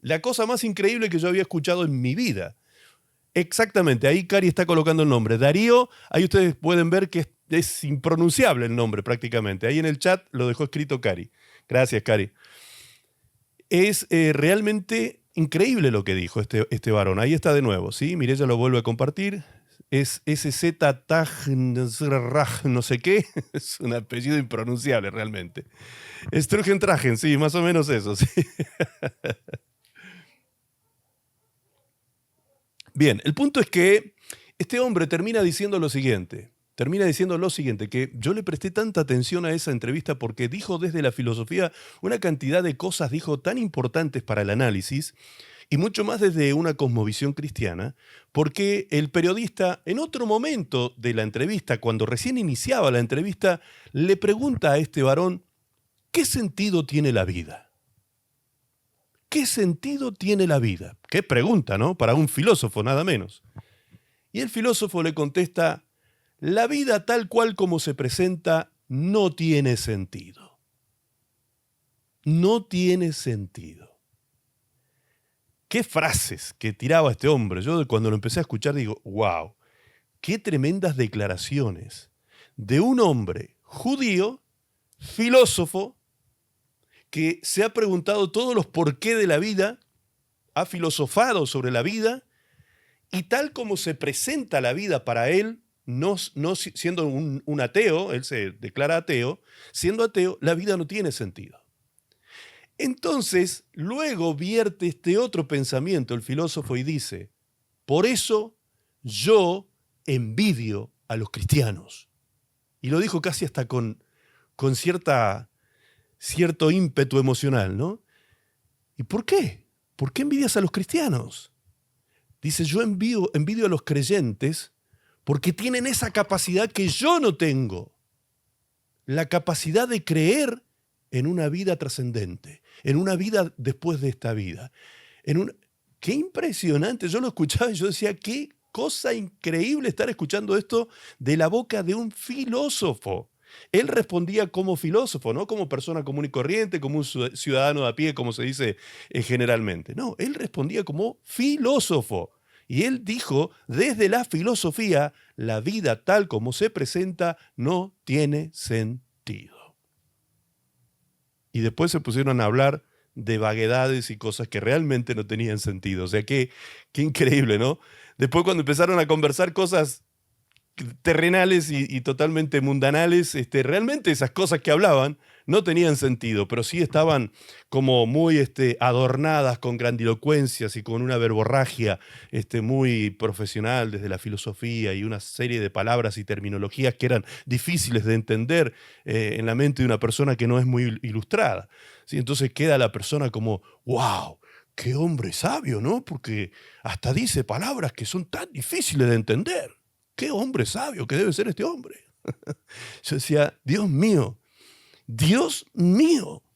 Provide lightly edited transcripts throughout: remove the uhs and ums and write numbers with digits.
la cosa más increíble que yo había escuchado en mi vida. Exactamente, ahí Cari está colocando el nombre. Darío, ahí ustedes pueden ver que es impronunciable el nombre prácticamente. Ahí en el chat lo dejó escrito Cari. Gracias, Cari. Es realmente increíble lo que dijo este varón. Ahí está de nuevo, ¿sí? Mireya lo vuelve a compartir. Es SZ Taj, no sé qué. Es un apellido impronunciable realmente. Strugentragen, sí, más o menos eso, sí. Bien, el punto es que este hombre termina diciendo lo siguiente. Que yo le presté tanta atención a esa entrevista porque dijo desde la filosofía una cantidad de cosas, dijo, tan importantes para el análisis, y mucho más desde una cosmovisión cristiana, porque el periodista, en otro momento de la entrevista, cuando recién iniciaba la entrevista, le pregunta a este varón, ¿qué sentido tiene la vida? ¿Qué sentido tiene la vida? Qué pregunta, ¿no? Para un filósofo, nada menos. Y el filósofo le contesta, la vida tal cual como se presenta no tiene sentido. No tiene sentido. Qué frases que tiraba este hombre. Yo cuando lo empecé a escuchar digo, wow, qué tremendas declaraciones de un hombre judío, filósofo, que se ha preguntado todos los porqué de la vida, ha filosofado sobre la vida, y tal como se presenta la vida para él, no siendo un ateo, él se declara ateo, siendo ateo, la vida no tiene sentido. Entonces, luego vierte este otro pensamiento el filósofo y dice, por eso yo envidio a los cristianos. Y lo dijo casi hasta con cierto ímpetu emocional, ¿no? ¿Y por qué? ¿Por qué envidias a los cristianos? Dice, yo envidio a los creyentes porque tienen esa capacidad que yo no tengo. La capacidad de creer en una vida trascendente, en una vida después de esta vida. Qué impresionante, yo lo escuchaba y yo decía, qué cosa increíble estar escuchando esto de la boca de un filósofo. Él respondía como filósofo, no como persona común y corriente, como un ciudadano de a pie, como se dice generalmente. No, él respondía como filósofo. Y él dijo, desde la filosofía, la vida tal como se presenta no tiene sentido. Y después se pusieron a hablar de vaguedades y cosas que realmente no tenían sentido. O sea, qué increíble, ¿no? Después cuando empezaron a conversar cosas terrenales y totalmente mundanales, realmente esas cosas que hablaban no tenían sentido, pero sí estaban como muy adornadas con grandilocuencias y con una verborragia muy profesional desde la filosofía y una serie de palabras y terminologías que eran difíciles de entender en la mente de una persona que no es muy ilustrada. ¿Sí? Entonces queda la persona como, wow, qué hombre sabio, ¿no? Porque hasta dice palabras que son tan difíciles de entender. Qué hombre sabio que debe ser este hombre. Yo decía, Dios mío,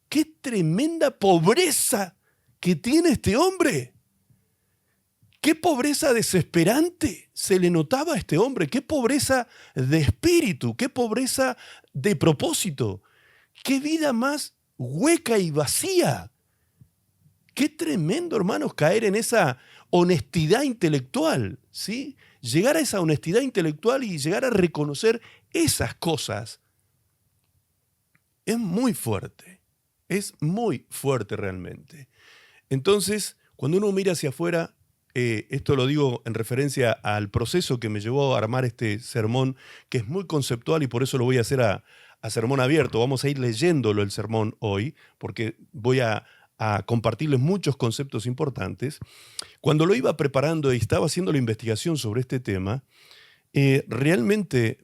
qué tremenda pobreza que tiene este hombre. Qué pobreza desesperante se le notaba a este hombre. Qué pobreza de espíritu, qué pobreza de propósito. Qué vida más hueca y vacía. Qué tremendo, hermanos, caer en esa honestidad intelectual, ¿sí? Llegar a esa honestidad intelectual y llegar a reconocer esas cosas es muy fuerte realmente. Entonces, cuando uno mira hacia afuera, esto lo digo en referencia al proceso que me llevó a armar este sermón, que es muy conceptual y por eso lo voy a hacer a sermón abierto. Vamos a ir leyéndolo el sermón hoy, porque voy a compartirles muchos conceptos importantes. Cuando lo iba preparando y estaba haciendo la investigación sobre este tema, realmente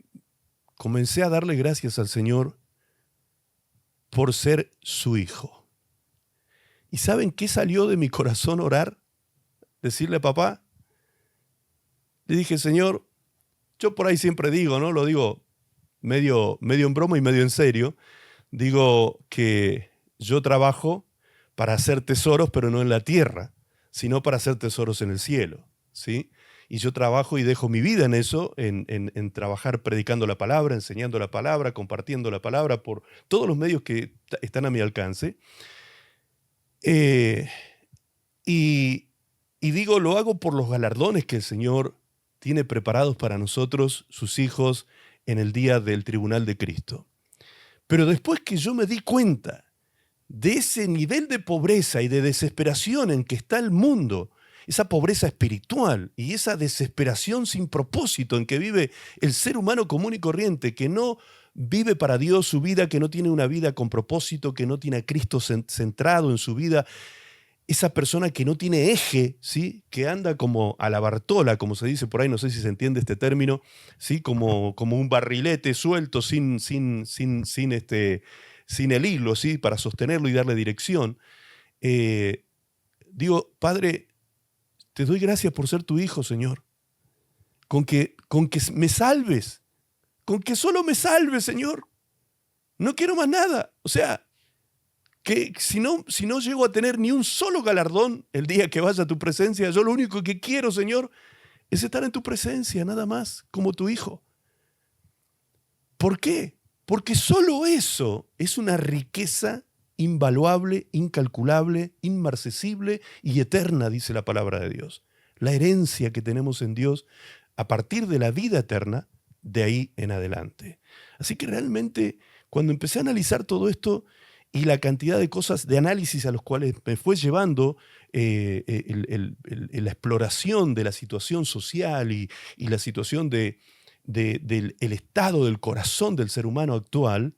comencé a darle gracias al Señor por ser su hijo. ¿Y saben qué salió de mi corazón orar? Decirle a papá, le dije, Señor, yo por ahí siempre digo, ¿no? Lo digo medio en broma y medio en serio, digo que yo trabajo para hacer tesoros, pero no en la tierra, sino para hacer tesoros en el cielo, ¿sí? Y yo trabajo y dejo mi vida en eso, en trabajar predicando la palabra, enseñando la palabra, compartiendo la palabra por todos los medios que están a mi alcance. Y, y digo, lo hago por los galardones que el Señor tiene preparados para nosotros, sus hijos, en el día del tribunal de Cristo. Pero después que yo me di cuenta de ese nivel de pobreza y de desesperación en que está el mundo, esa pobreza espiritual y esa desesperación sin propósito en que vive el ser humano común y corriente, que no vive para Dios su vida, que no tiene una vida con propósito, que no tiene a Cristo centrado en su vida, esa persona que no tiene eje, ¿sí? Que anda como a la Bartola, como se dice por ahí, no sé si se entiende este término, ¿sí? Como un barrilete suelto sin el hilo, ¿sí? Para sostenerlo y darle dirección. Eh, Digo, Padre, te doy gracias por ser tu hijo, Señor. Con que me salves, con que solo me salves, Señor. No quiero más nada. O sea, que si no llego a tener ni un solo galardón el día que vaya a tu presencia, yo lo único que quiero, Señor, es estar en tu presencia, nada más, como tu hijo. ¿Por qué? Porque solo eso es una riqueza invaluable, incalculable, inmarcesible y eterna, dice la palabra de Dios. La herencia que tenemos en Dios a partir de la vida eterna, de ahí en adelante. Así que realmente, cuando empecé a analizar todo esto y la cantidad de cosas de análisis a los cuales me fue llevando la exploración de la situación social y la situación del el estado del corazón del ser humano actual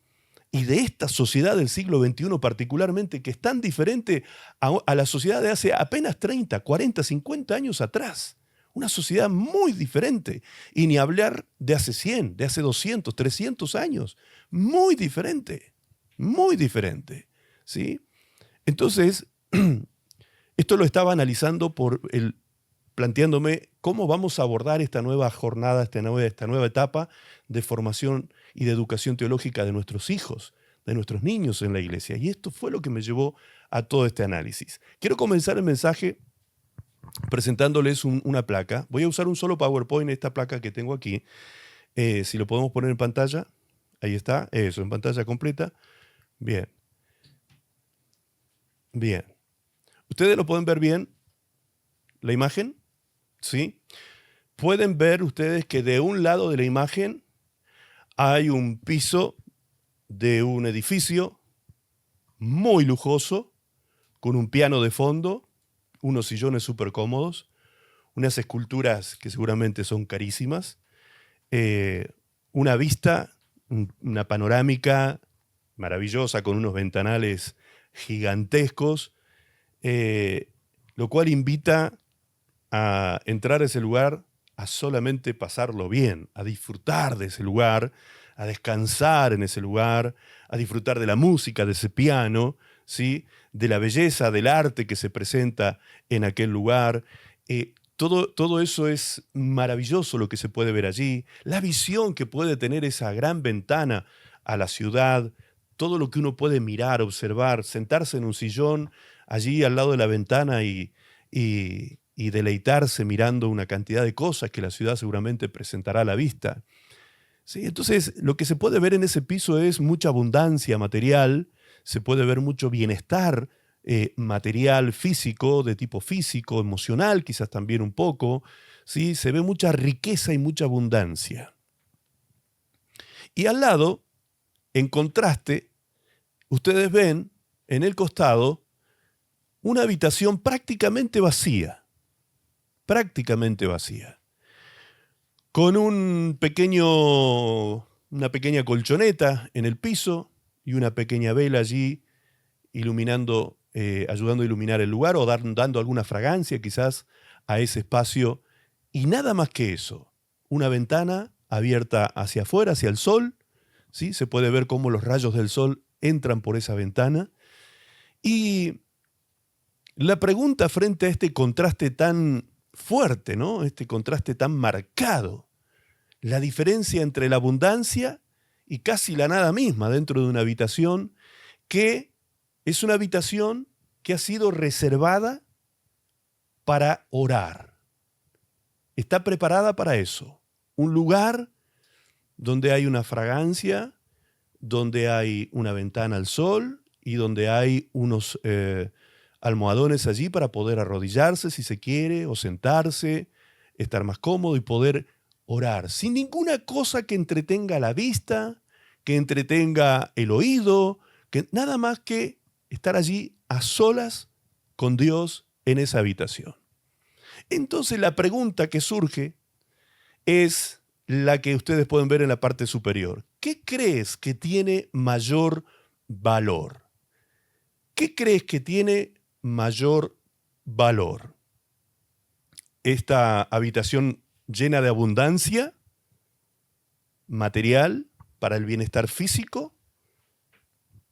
y de esta sociedad del siglo XXI particularmente, que es tan diferente a la sociedad de hace apenas 30, 40, 50 años atrás. Una sociedad muy diferente. Y ni hablar de hace 100, de hace 200, 300 años. Muy diferente. Muy diferente. ¿Sí? Entonces, esto lo estaba analizando planteándome cómo vamos a abordar esta nueva jornada, esta nueva etapa de formación y de educación teológica de nuestros hijos, de nuestros niños en la iglesia. Y esto fue lo que me llevó a todo este análisis. Quiero comenzar el mensaje presentándoles una placa. Voy a usar un solo PowerPoint, esta placa que tengo aquí. Si lo podemos poner en pantalla. Ahí está, eso, en pantalla completa. Bien. Bien. ¿Ustedes lo pueden ver bien? ¿La imagen? ¿Sí? Pueden ver ustedes que de un lado de la imagen hay un piso de un edificio muy lujoso, con un piano de fondo, unos sillones súper cómodos, unas esculturas que seguramente son carísimas, una vista, una panorámica maravillosa con unos ventanales gigantescos, lo cual invita a entrar a ese lugar a solamente pasarlo bien, a disfrutar de ese lugar, a descansar en ese lugar, a disfrutar de la música, de ese piano, ¿sí? De la belleza, del arte que se presenta en aquel lugar. Todo eso es maravilloso lo que se puede ver allí, la visión que puede tener esa gran ventana a la ciudad, todo lo que uno puede mirar, observar, sentarse en un sillón allí al lado de la ventana y deleitarse mirando una cantidad de cosas que la ciudad seguramente presentará a la vista. Sí, entonces, lo que se puede ver en ese piso es mucha abundancia material, se puede ver mucho bienestar material físico, de tipo físico, emocional, quizás también un poco, ¿sí? Se ve mucha riqueza y mucha abundancia. Y al lado, en contraste, ustedes ven en el costado una habitación prácticamente vacía, con una pequeña colchoneta en el piso y una pequeña vela allí iluminando, ayudando a iluminar el lugar o dando alguna fragancia quizás a ese espacio. Y nada más que eso, una ventana abierta hacia afuera, hacia el sol, ¿sí? Se puede ver cómo los rayos del sol entran por esa ventana. Y la pregunta frente a este contraste tan fuerte, ¿no? Este contraste tan marcado, la diferencia entre la abundancia y casi la nada misma dentro de una habitación que es una habitación que ha sido reservada para orar. Está preparada para eso. Un lugar donde hay una fragancia, donde hay una ventana al sol y donde hay almohadones allí para poder arrodillarse si se quiere, o sentarse, estar más cómodo y poder orar, sin ninguna cosa que entretenga la vista, que entretenga el oído, que nada más que estar allí a solas con Dios en esa habitación. Entonces la pregunta que surge es la que ustedes pueden ver en la parte superior. ¿Qué crees que tiene mayor valor? ¿Qué crees que tiene mayor valor? ¿Esta habitación llena de abundancia material para el bienestar físico?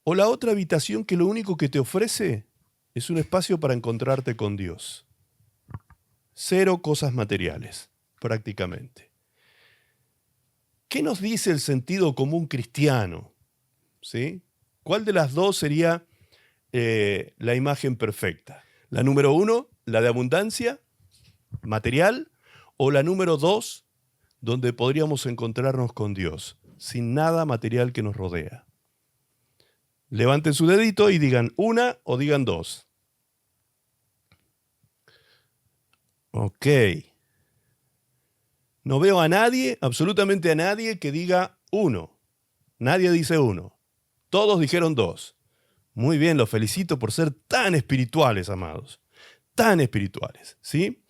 ¿O la otra habitación que lo único que te ofrece es un espacio para encontrarte con Dios? Cero cosas materiales, prácticamente. ¿Qué nos dice el sentido común cristiano? ¿Sí? ¿Cuál de las dos sería la imagen perfecta? ¿La número 1, la de abundancia material? ¿O la número 2, donde podríamos encontrarnos con Dios, sin nada material que nos rodea? Levanten su dedito y digan una o digan dos. Ok. No veo a nadie, absolutamente a nadie, que diga uno. Nadie dice uno. Todos dijeron dos. Muy bien, los felicito por ser tan espirituales, amados. Tan espirituales, ¿sí?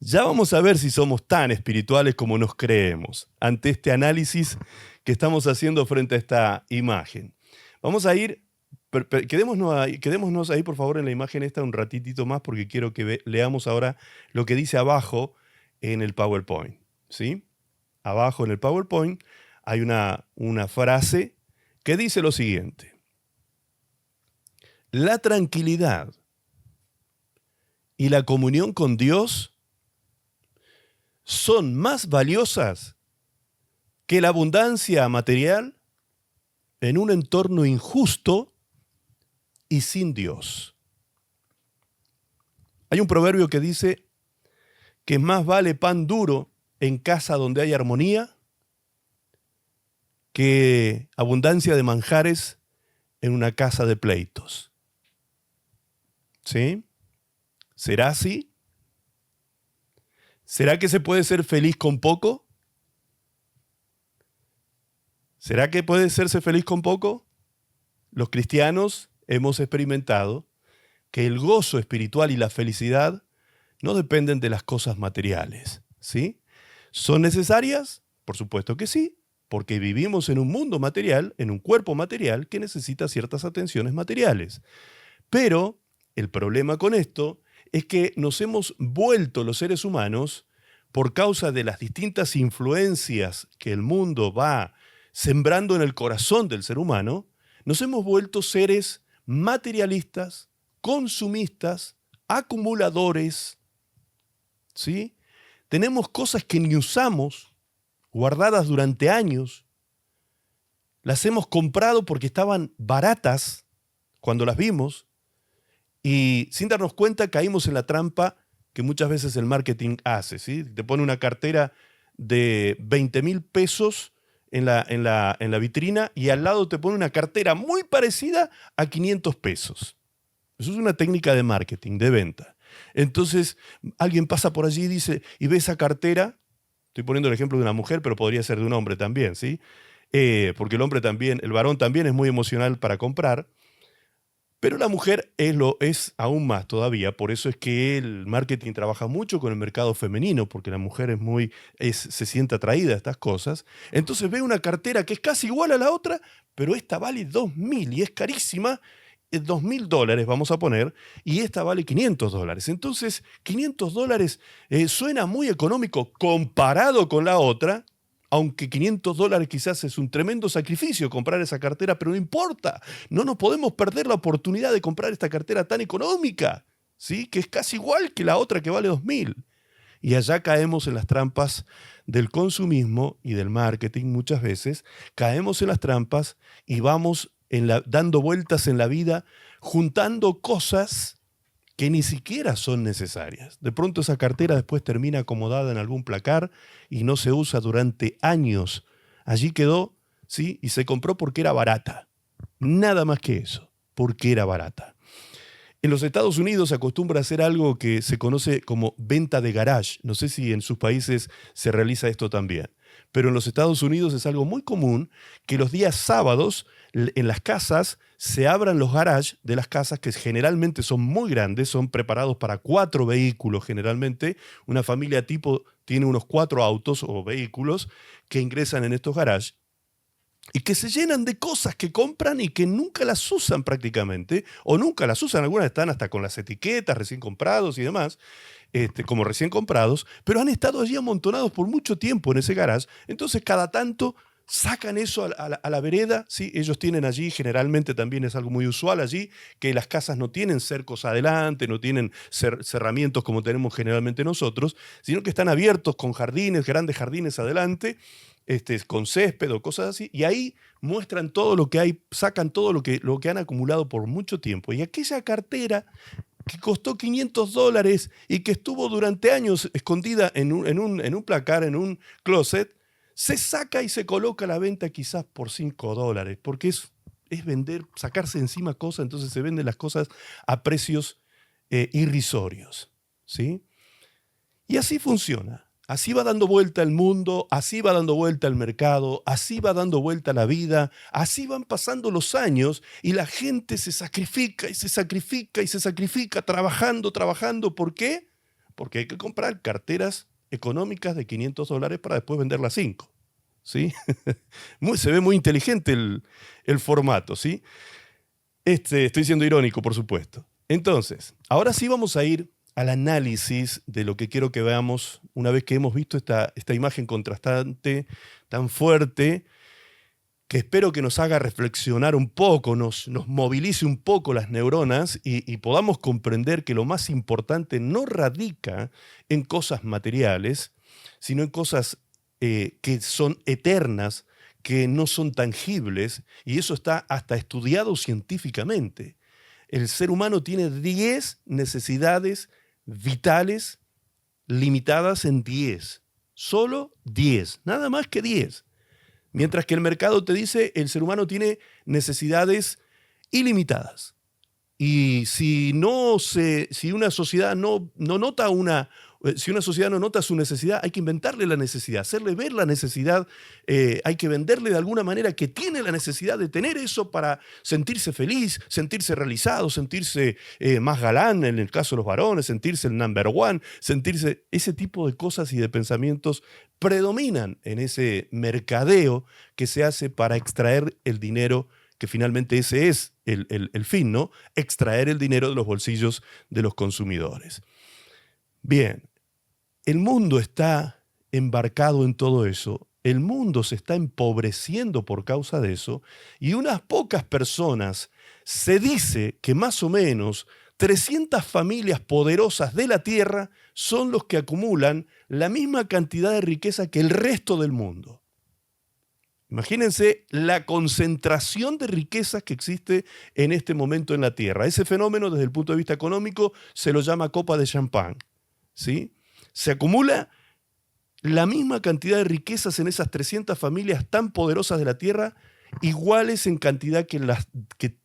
Ya vamos a ver si somos tan espirituales como nos creemos ante este análisis que estamos haciendo frente a esta imagen. Vamos a ir, quedémonos ahí por favor en la imagen esta un ratitito más porque quiero que leamos ahora lo que dice abajo en el PowerPoint, ¿sí? Abajo en el PowerPoint hay una frase que dice lo siguiente: la tranquilidad y la comunión con Dios son más valiosas que la abundancia material en un entorno injusto y sin Dios. Hay un proverbio que dice que más vale pan duro en casa donde hay armonía que abundancia de manjares en una casa de pleitos. ¿Sí? ¿Será así? ¿Será que se puede ser feliz con poco? ¿Será que puede serse feliz con poco? Los cristianos hemos experimentado que el gozo espiritual y la felicidad no dependen de las cosas materiales, ¿sí? ¿Son necesarias? Por supuesto que sí, porque vivimos en un mundo material, en un cuerpo material que necesita ciertas atenciones materiales. Pero el problema con esto es que nos hemos vuelto los seres humanos, por causa de las distintas influencias que el mundo va sembrando en el corazón del ser humano, nos hemos vuelto seres materialistas, consumistas, acumuladores, ¿sí? Tenemos cosas que ni usamos, guardadas durante años, las hemos comprado porque estaban baratas cuando las vimos y sin darnos cuenta caímos en la trampa que muchas veces el marketing hace, ¿sí? Te pone una cartera de 20,000 pesos en la vitrina y al lado te pone una cartera muy parecida a 500 pesos. Eso es una técnica de marketing, de venta. Entonces, alguien pasa por allí y dice, y ve esa cartera, estoy poniendo el ejemplo de una mujer, pero podría ser de un hombre también, ¿sí? Porque el hombre también, el varón también es muy emocional para comprar, pero la mujer es aún más todavía. Por eso es que el marketing trabaja mucho con el mercado femenino, porque la mujer se siente atraída a estas cosas. Entonces ve una cartera que es casi igual a la otra, pero esta vale 2,000 y es carísima. $2,000 vamos a poner, y esta vale $500. Entonces, $500 suena muy económico comparado con la otra, aunque $500 quizás es un tremendo sacrificio comprar esa cartera, pero no importa, no nos podemos perder la oportunidad de comprar esta cartera tan económica, ¿sí? Que es casi igual que la otra que vale 2,000. Y allá caemos en las trampas del consumismo y del marketing muchas veces, caemos en las trampas y vamos dando vueltas en la vida, juntando cosas que ni siquiera son necesarias. De pronto esa cartera después termina acomodada en algún placar y no se usa durante años. Allí quedó, ¿sí? Y se compró porque era barata. Nada más que eso. porque era barata. En los Estados Unidos se acostumbra a hacer algo que se conoce como venta de garage. No sé si en sus países se realiza esto también. Pero en los Estados Unidos es algo muy común que los días sábados en las casas se abran los garages de las casas, que generalmente son muy grandes, son preparados para 4 vehículos generalmente. Una familia tipo tiene unos 4 autos o vehículos que ingresan en estos garages y que se llenan de cosas que compran y que nunca las usan prácticamente, o nunca las usan, algunas están hasta con las etiquetas recién comprados y demás, como recién comprados, pero han estado allí amontonados por mucho tiempo en ese garage. Entonces cada tanto sacan eso a la vereda, ¿sí? Ellos tienen allí, generalmente también es algo muy usual allí, que las casas no tienen cercos adelante, no tienen cerramientos como tenemos generalmente nosotros, sino que están abiertos con jardines, grandes jardines adelante, con césped o cosas así, y ahí muestran todo lo que hay, sacan todo lo que han acumulado por mucho tiempo. Y aquella cartera que costó $500 y que estuvo durante años escondida en un placar, en un closet, se saca y se coloca a la venta quizás por $5, porque es vender, sacarse encima cosas, entonces se venden las cosas a precios irrisorios, ¿sí? Y así funciona. Así va dando vuelta el mundo, así va dando vuelta el mercado, así va dando vuelta la vida, así van pasando los años y la gente se sacrifica y se sacrifica y se sacrifica trabajando. ¿Por qué? Porque hay que comprar carteras económicas de $500 para después venderlas 5. ¿Sí? Se ve muy inteligente el formato, ¿sí? Estoy siendo irónico, por supuesto. Entonces, ahora sí vamos a ir al análisis de lo que quiero que veamos una vez que hemos visto esta imagen contrastante tan fuerte, que espero que nos haga reflexionar un poco, nos movilice un poco las neuronas y podamos comprender que lo más importante no radica en cosas materiales, sino en cosas que son eternas, que no son tangibles, y eso está hasta estudiado científicamente. El ser humano tiene 10 necesidades vitales limitadas en 10. Solo 10, nada más que 10. Mientras que el mercado te dice el ser humano tiene necesidades ilimitadas. Y si una sociedad no nota si una sociedad no nota su necesidad, hay que inventarle la necesidad, hacerle ver la necesidad, hay que venderle de alguna manera que tiene la necesidad de tener eso para sentirse feliz, sentirse realizado, sentirse más galán en el caso de los varones, sentirse el number one, sentirse ese tipo de cosas y de pensamientos predominan en ese mercadeo que se hace para extraer el dinero, que finalmente ese es el fin, ¿no? Extraer el dinero de los bolsillos de los consumidores. Bien, el mundo está embarcado en todo eso, el mundo se está empobreciendo por causa de eso, y unas pocas personas, se dice que más o menos 300 familias poderosas de la Tierra son los que acumulan la misma cantidad de riqueza que el resto del mundo. Imagínense la concentración de riquezas que existe en este momento en la Tierra. Ese fenómeno, desde el punto de vista económico, se lo llama copa de champán, ¿sí? Se acumula la misma cantidad de riquezas en esas 300 familias tan poderosas de la Tierra, iguales en cantidad que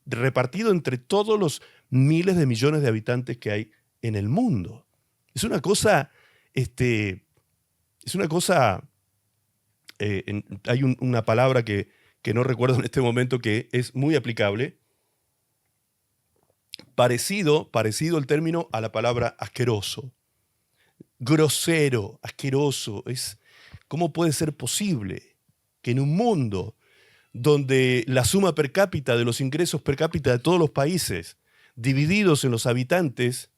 repartido entre todos los miles de millones de habitantes que hay en el mundo. Es una cosa, hay una palabra que no recuerdo en este momento que es muy aplicable, parecido el término a la palabra asqueroso. Grosero, asqueroso. ¿Cómo puede ser posible que en un mundo donde la suma per cápita de los ingresos per cápita de todos los países, divididos en los habitantes,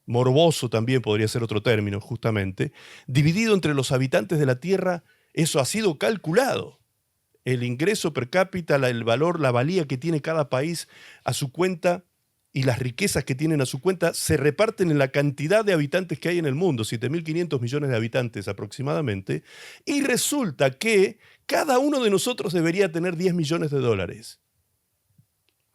morboso también podría ser otro término justamente, dividido entre los habitantes de la Tierra, eso ha sido calculado? El ingreso per cápita, el valor, la valía que tiene cada país a su cuenta y las riquezas que tienen a su cuenta se reparten en la cantidad de habitantes que hay en el mundo, 7.500 millones de habitantes aproximadamente, y resulta que cada uno de nosotros debería tener $10 millones.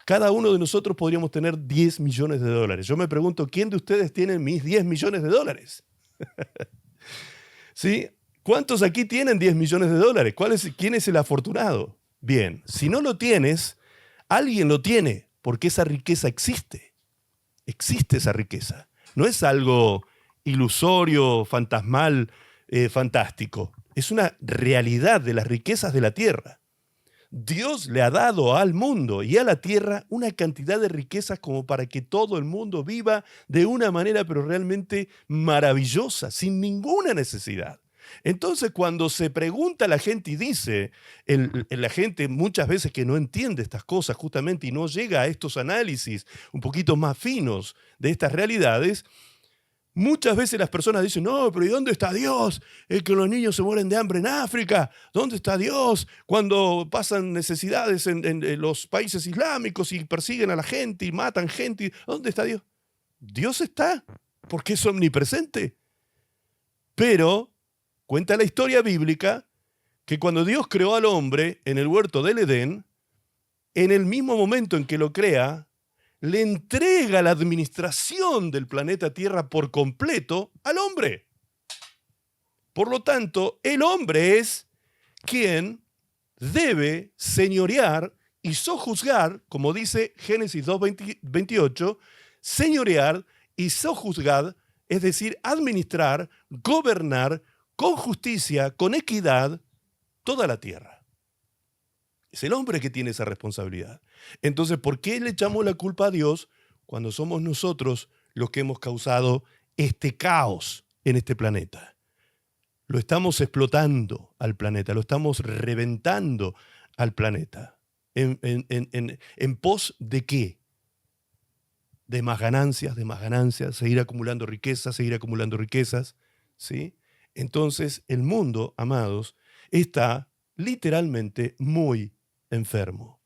Cada uno de nosotros podríamos tener $10 millones. Yo me pregunto, ¿quién de ustedes tiene mis $10 millones? ¿Sí? ¿Cuántos aquí tienen $10 millones? ¿Quién es el afortunado? Bien, si no lo tienes, alguien lo tiene, porque esa riqueza existe. Existe esa riqueza. No es algo ilusorio, fantasmal, fantástico. Es una realidad de las riquezas de la tierra. Dios le ha dado al mundo y a la tierra una cantidad de riquezas como para que todo el mundo viva de una manera pero realmente maravillosa, sin ninguna necesidad. Entonces, cuando se pregunta a la gente y dice, la gente muchas veces que no entiende estas cosas justamente y no llega a estos análisis un poquito más finos de estas realidades, muchas veces las personas dicen, no, pero ¿y dónde está Dios? Es que los niños se mueren de hambre en África. ¿Dónde está Dios cuando pasan necesidades en los países islámicos y persiguen a la gente y matan gente? ¿Dónde está Dios? Dios está, porque es omnipresente. Pero cuenta la historia bíblica que cuando Dios creó al hombre en el huerto del Edén, en el mismo momento en que lo crea, le entrega la administración del planeta Tierra por completo al hombre. Por lo tanto, el hombre es quien debe señorear y sojuzgar, como dice Génesis 2:28, señorear y sojuzgar, es decir, administrar, gobernar con justicia, con equidad, toda la tierra. Es el hombre que tiene esa responsabilidad. Entonces, ¿por qué le echamos la culpa a Dios cuando somos nosotros los que hemos causado este caos en este planeta? Lo estamos explotando al planeta, lo estamos reventando al planeta. ¿En pos de qué? De más ganancias, seguir acumulando riquezas, ¿sí? Entonces, el mundo, amados, está literalmente muy enfermo.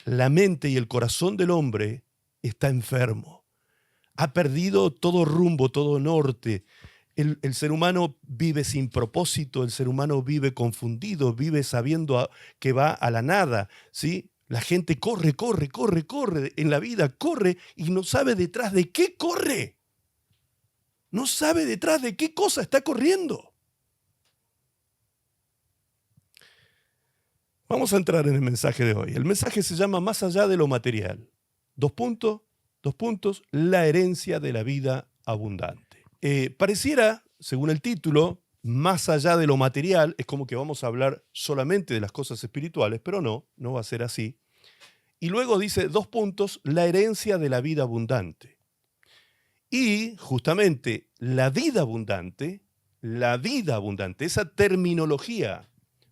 La mente y el corazón del hombre está enfermo. Ha perdido todo rumbo, todo norte. El ser humano vive sin propósito, el ser humano vive confundido, vive sabiendo que va a la nada, ¿sí? La gente corre en la vida, corre y no sabe detrás de qué corre. No sabe detrás de qué cosa está corriendo. Vamos a entrar en el mensaje de hoy. El mensaje se llama Más allá de lo material. Dos puntos, la herencia de la vida abundante. Pareciera, según el título, más allá de lo material, es como que vamos a hablar solamente de las cosas espirituales, pero no va a ser así. Y luego dice, dos puntos, la herencia de la vida abundante. Y justamente la vida abundante, esa terminología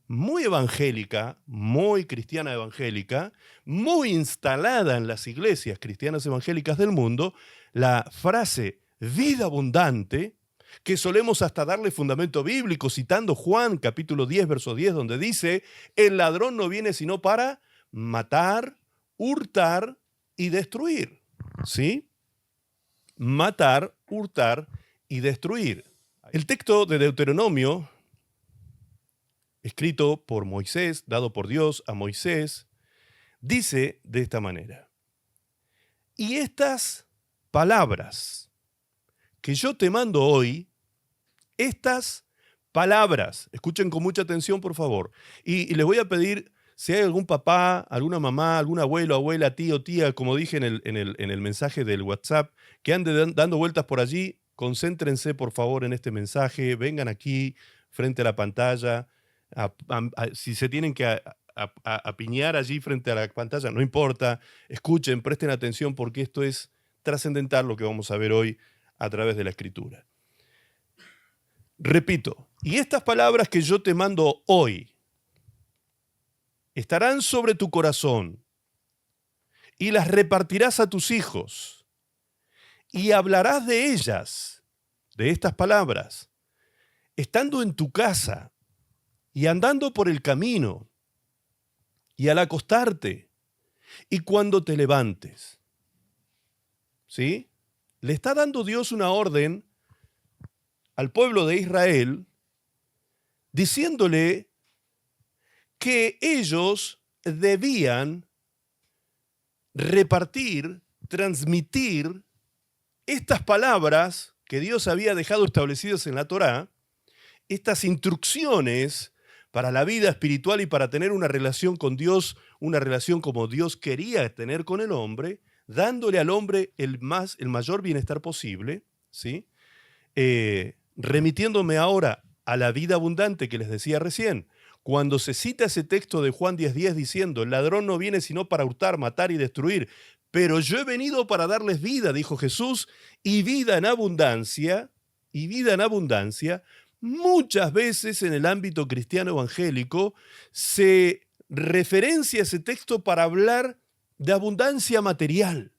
muy evangélica, muy cristiana evangélica, muy instalada en las iglesias cristianas evangélicas del mundo, la frase vida abundante, que solemos hasta darle fundamento bíblico, citando Juan capítulo 10, verso 10, donde dice, el ladrón no viene sino para matar, hurtar y destruir. ¿Sí? Matar, hurtar y destruir. El texto de Deuteronomio, escrito por Moisés, dado por Dios a Moisés, dice de esta manera, y estas palabras que yo te mando hoy, estas palabras, escuchen con mucha atención por favor, y les voy a pedir, si hay algún papá, alguna mamá, algún abuelo, abuela, tío, tía, como dije en el mensaje del WhatsApp, que ande dando vueltas por allí, concéntrense por favor en este mensaje, vengan aquí frente a la pantalla, si se tienen que apiñar allí frente a la pantalla, no importa, escuchen, presten atención porque esto es trascendental lo que vamos a ver hoy a través de la Escritura. Repito, y estas palabras que yo te mando hoy estarán sobre tu corazón y las repartirás a tus hijos y hablarás de ellas, de estas palabras, estando en tu casa y andando por el camino, y al acostarte, y cuando te levantes. ¿Sí? Le está dando Dios una orden al pueblo de Israel, diciéndole que ellos debían repartir, transmitir estas palabras que Dios había dejado establecidas en la Torá, estas instrucciones para la vida espiritual y para tener una relación con Dios, una relación como Dios quería tener con el hombre, dándole al hombre el mayor bienestar posible, ¿sí? Remitiéndome ahora a la vida abundante que les decía recién, cuando se cita ese texto de Juan 10:10 diciendo, el ladrón no viene sino para hurtar, matar y destruir, pero yo he venido para darles vida, dijo Jesús, y vida en abundancia, muchas veces en el ámbito cristiano evangélico se referencia ese texto para hablar de abundancia material,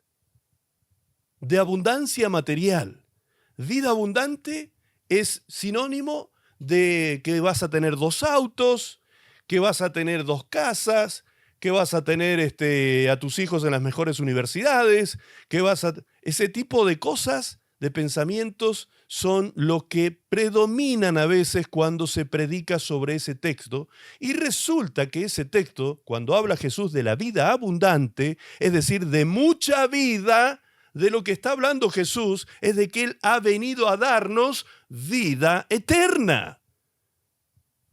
de abundancia material. Vida abundante es sinónimo de que vas a tener 2 autos, que vas a tener 2 casas, que vas a tener a tus hijos en las mejores universidades, ese tipo de cosas, de pensamientos, son lo que predominan a veces cuando se predica sobre ese texto. Y resulta que ese texto, cuando habla Jesús de la vida abundante, es decir, de mucha vida, de lo que está hablando Jesús es de que Él ha venido a darnos vida eterna.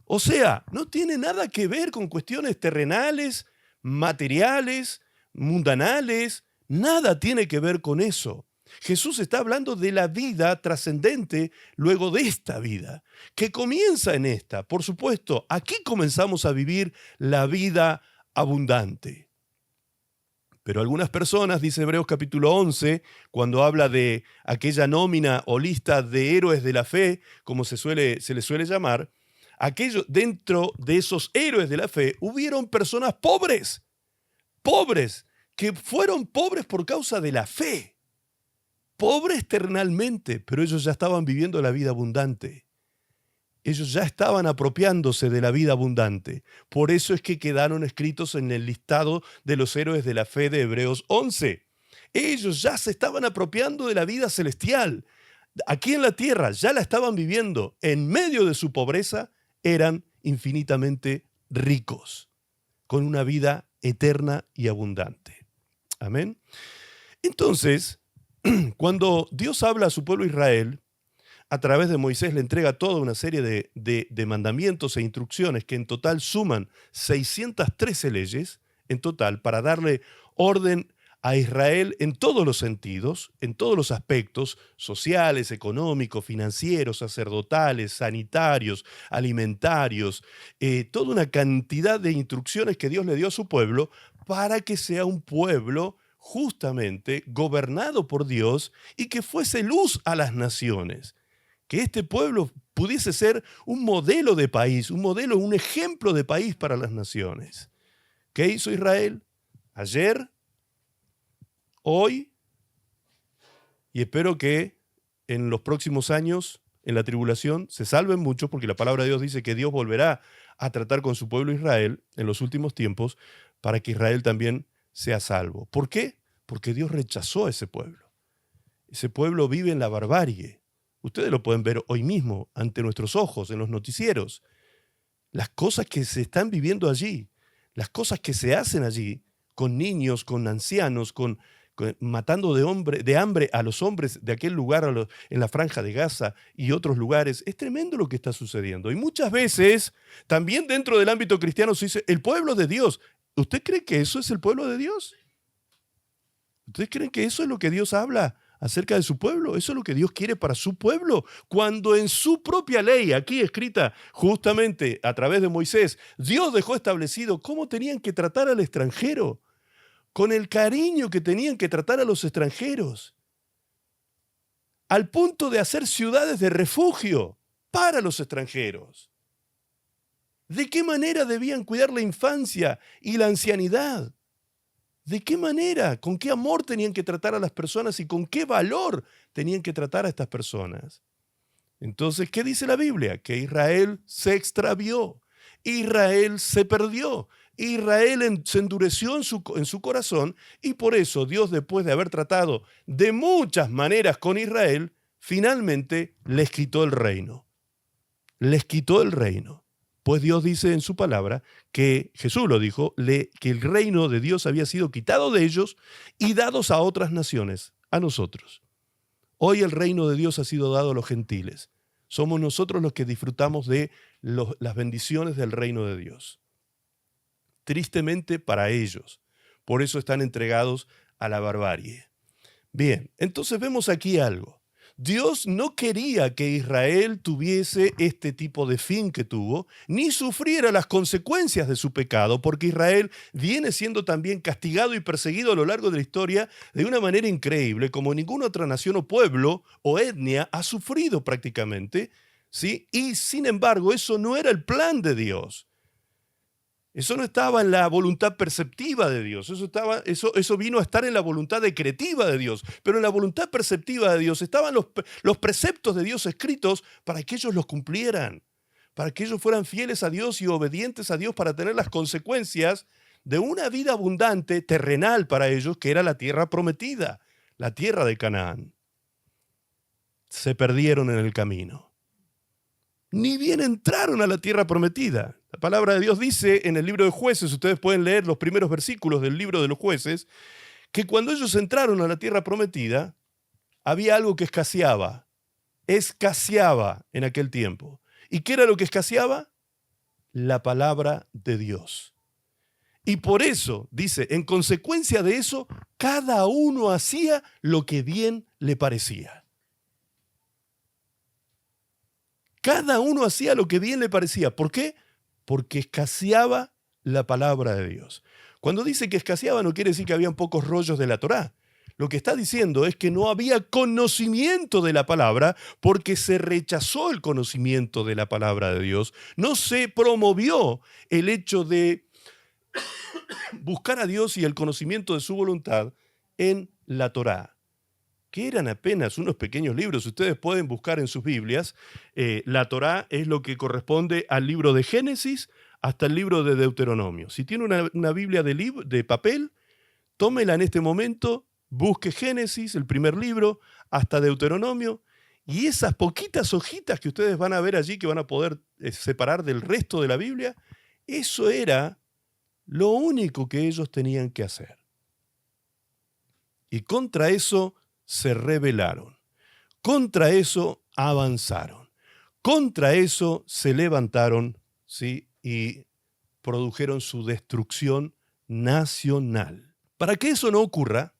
O sea, no tiene nada que ver con cuestiones terrenales, materiales, mundanales, nada tiene que ver con eso. Jesús está hablando de la vida trascendente luego de esta vida, que comienza en esta. Por supuesto, aquí comenzamos a vivir la vida abundante. Pero algunas personas, dice Hebreos capítulo 11, cuando habla de aquella nómina o lista de héroes de la fe, como se les suele llamar, dentro de esos héroes de la fe hubieron personas pobres, que fueron pobres por causa de la fe, pobres terrenalmente, pero ellos ya estaban viviendo la vida abundante. Ellos ya estaban apropiándose de la vida abundante. Por eso es que quedaron escritos en el listado de los héroes de la fe de Hebreos 11. Ellos ya se estaban apropiando de la vida celestial. Aquí en la tierra ya la estaban viviendo. En medio de su pobreza eran infinitamente ricos, con una vida eterna y abundante. Amén. Entonces, cuando Dios habla a su pueblo Israel, a través de Moisés le entrega toda una serie de mandamientos e instrucciones que en total suman 613 leyes, en total, para darle orden a Israel en todos los sentidos, en todos los aspectos sociales, económicos, financieros, sacerdotales, sanitarios, alimentarios, toda una cantidad de instrucciones que Dios le dio a su pueblo para que sea un pueblo justamente gobernado por Dios y que fuese luz a las naciones. Que este pueblo pudiese ser un modelo de país, un ejemplo de país para las naciones. ¿Qué hizo Israel? Ayer, hoy, y espero que en los próximos años, en la tribulación, se salven muchos, porque la palabra de Dios dice que Dios volverá a tratar con su pueblo Israel en los últimos tiempos, para que Israel también sea salvo. ¿Por qué? Porque Dios rechazó a ese pueblo. Ese pueblo vive en la barbarie. Ustedes lo pueden ver hoy mismo ante nuestros ojos, en los noticieros. Las cosas que se están viviendo allí, las cosas que se hacen allí, con niños, con ancianos, matando de hambre a los hombres de aquel lugar en la Franja de Gaza y otros lugares. Es tremendo lo que está sucediendo. Y muchas veces, también dentro del ámbito cristiano se dice, el pueblo de Dios. ¿Usted cree que eso es el pueblo de Dios? ¿Ustedes creen que eso es lo que Dios habla acerca de su pueblo? Eso es lo que Dios quiere para su pueblo. Cuando en su propia ley, aquí escrita justamente a través de Moisés, Dios dejó establecido cómo tenían que tratar al extranjero, con el cariño que tenían que tratar a los extranjeros, al punto de hacer ciudades de refugio para los extranjeros. ¿De qué manera debían cuidar la infancia y la ancianidad? ¿De qué manera? ¿Con qué amor tenían que tratar a las personas y con qué valor tenían que tratar a estas personas? Entonces, ¿qué dice la Biblia? Que Israel se extravió, Israel se perdió, Israel se endureció en su corazón y por eso Dios, después de haber tratado de muchas maneras con Israel, finalmente les quitó el reino. Les quitó el reino. Pues Dios dice en su palabra, que Jesús lo dijo, que el reino de Dios había sido quitado de ellos y dados a otras naciones, a nosotros. Hoy el reino de Dios ha sido dado a los gentiles. somos nosotros los que disfrutamos de las bendiciones del reino de Dios. Tristemente para ellos. Por eso están entregados a la barbarie. Bien, entonces vemos aquí algo. Dios no quería que Israel tuviese este tipo de fin que tuvo, ni sufriera las consecuencias de su pecado, porque Israel viene siendo también castigado y perseguido a lo largo de la historia de una manera increíble, como ninguna otra nación o pueblo o etnia ha sufrido prácticamente, ¿sí? Y sin embargo, eso no era el plan de Dios. Eso no estaba en la voluntad perceptiva de Dios, eso vino a estar en la voluntad decretiva de Dios, pero en la voluntad perceptiva de Dios estaban los preceptos de Dios escritos para que ellos los cumplieran, para que ellos fueran fieles a Dios y obedientes a Dios para tener las consecuencias de una vida abundante, terrenal para ellos, que era la tierra prometida, la tierra de Canaán. Se perdieron en el camino. Ni bien entraron a la tierra prometida. La palabra de Dios dice en el libro de Jueces, ustedes pueden leer los primeros versículos del libro de los Jueces, que cuando ellos entraron a la tierra prometida, había algo que escaseaba en aquel tiempo. ¿Y qué era lo que escaseaba? La palabra de Dios. Y por eso, dice, en consecuencia de eso, cada uno hacía lo que bien le parecía. Cada uno hacía lo que bien le parecía. ¿Por qué? Porque escaseaba la palabra de Dios. Cuando dice que escaseaba no quiere decir que habían pocos rollos de la Torá. Lo que está diciendo es que no había conocimiento de la palabra porque se rechazó el conocimiento de la palabra de Dios. No se promovió el hecho de buscar a Dios y el conocimiento de su voluntad en la Torá, que eran apenas unos pequeños libros. Ustedes pueden buscar en sus Biblias. La Torá es lo que corresponde al libro de Génesis hasta el libro de Deuteronomio. Si tiene una Biblia de papel, tómela en este momento, busque Génesis, el primer libro, hasta Deuteronomio, y esas poquitas hojitas que ustedes van a ver allí, que van a poder separar del resto de la Biblia, eso era lo único que ellos tenían que hacer. Y contra eso se rebelaron, contra eso avanzaron, contra eso se levantaron, ¿sí? Y produjeron su destrucción nacional. Para que eso no ocurra,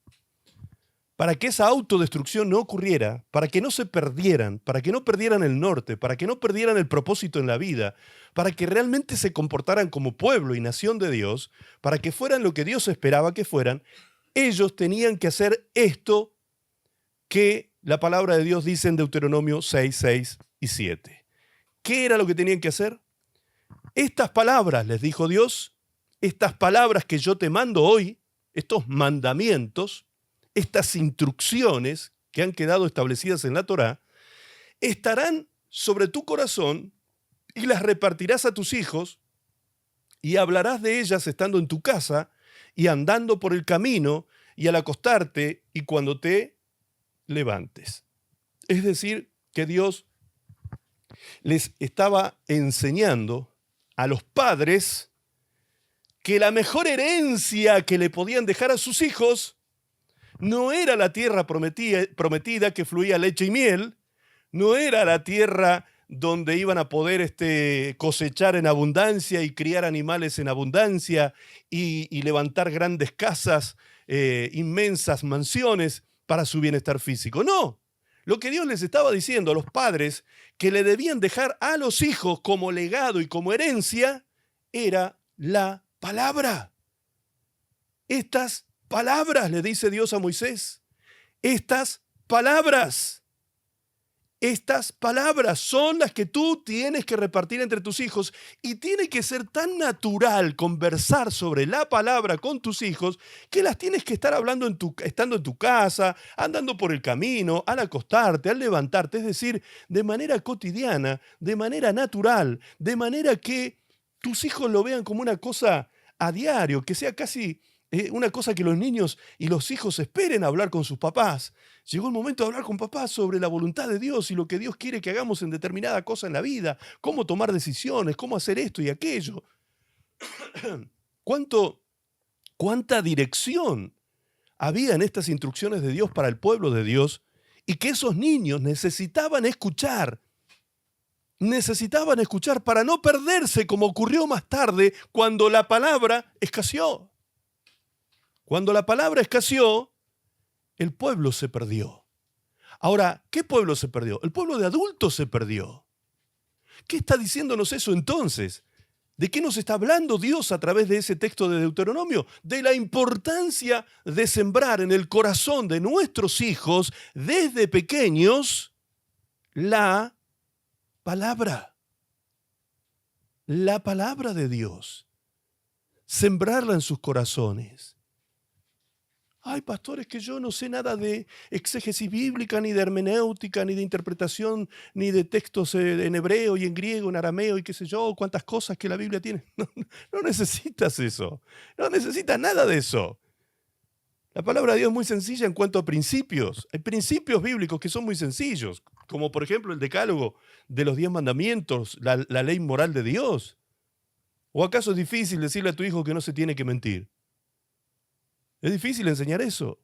para que esa autodestrucción no ocurriera, para que no se perdieran, para que no perdieran el norte, para que no perdieran el propósito en la vida, para que realmente se comportaran como pueblo y nación de Dios, para que fueran lo que Dios esperaba que fueran, ellos tenían que hacer esto que la palabra de Dios dice en Deuteronomio 6, 6 y 7. ¿Qué era lo que tenían que hacer? Estas palabras, les dijo Dios, estas palabras que yo te mando hoy, estos mandamientos, estas instrucciones que han quedado establecidas en la Torá, estarán sobre tu corazón y las repartirás a tus hijos y hablarás de ellas estando en tu casa y andando por el camino y al acostarte y cuando te levantes. Es decir, que Dios les estaba enseñando a los padres que la mejor herencia que le podían dejar a sus hijos no era la tierra prometida que fluía leche y miel, no era la tierra donde iban a poder cosechar en abundancia y criar animales en abundancia y levantar grandes casas, inmensas mansiones para su bienestar físico. No, lo que Dios les estaba diciendo a los padres que le debían dejar a los hijos como legado y como herencia era la palabra. Estas palabras, le dice Dios a Moisés, estas palabras son las que tú tienes que repartir entre tus hijos y tiene que ser tan natural conversar sobre la palabra con tus hijos que las tienes que estar hablando estando en tu casa, andando por el camino, al acostarte, al levantarte, es decir, de manera cotidiana, de manera natural, de manera que tus hijos lo vean como una cosa a diario, que sea casi una cosa que los niños y los hijos esperen hablar con sus papás. Llegó el momento de hablar con papás sobre la voluntad de Dios y lo que Dios quiere que hagamos en determinada cosa en la vida, cómo tomar decisiones, cómo hacer esto y aquello. ¿Cuánta dirección había en estas instrucciones de Dios para el pueblo de Dios y que esos niños necesitaban escuchar necesitaban escuchar para no perderse, como ocurrió más tarde cuando la palabra escaseó. Cuando la palabra escaseó, el pueblo se perdió. Ahora, ¿qué pueblo se perdió? El pueblo de adultos se perdió. ¿Qué está diciéndonos eso entonces? ¿De qué nos está hablando Dios a través de ese texto de Deuteronomio? De la importancia de sembrar en el corazón de nuestros hijos desde pequeños la palabra de Dios. Sembrarla en sus corazones. Ay, pastor, es que yo no sé nada de exégesis bíblica, ni de hermenéutica, ni de interpretación, ni de textos en hebreo y en griego, en arameo y qué sé yo, cuántas cosas que la Biblia tiene. No necesitas eso. No necesitas nada de eso. La palabra de Dios es muy sencilla en cuanto a principios. Hay principios bíblicos que son muy sencillos, como por ejemplo el decálogo de los 10 mandamientos, la ley moral de Dios. ¿O acaso es difícil decirle a tu hijo que no se tiene que mentir? Es difícil enseñar eso.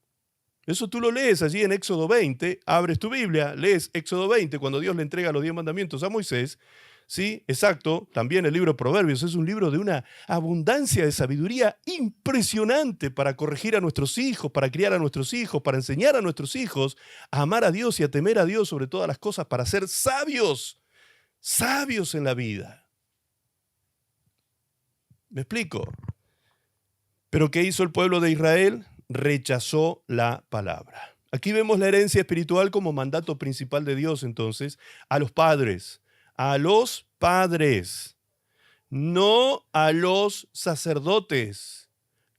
Eso tú lo lees allí en Éxodo 20, abres tu Biblia, lees Éxodo 20, cuando Dios le entrega los 10 mandamientos a Moisés. Sí, exacto, también el libro de Proverbios es un libro de una abundancia de sabiduría impresionante para corregir a nuestros hijos, para criar a nuestros hijos, para enseñar a nuestros hijos a amar a Dios y a temer a Dios sobre todas las cosas, para ser sabios, sabios en la vida. ¿Me explico? Pero ¿qué hizo el pueblo de Israel? Rechazó la palabra. Aquí vemos la herencia espiritual como mandato principal de Dios, entonces, a los padres, no a los sacerdotes,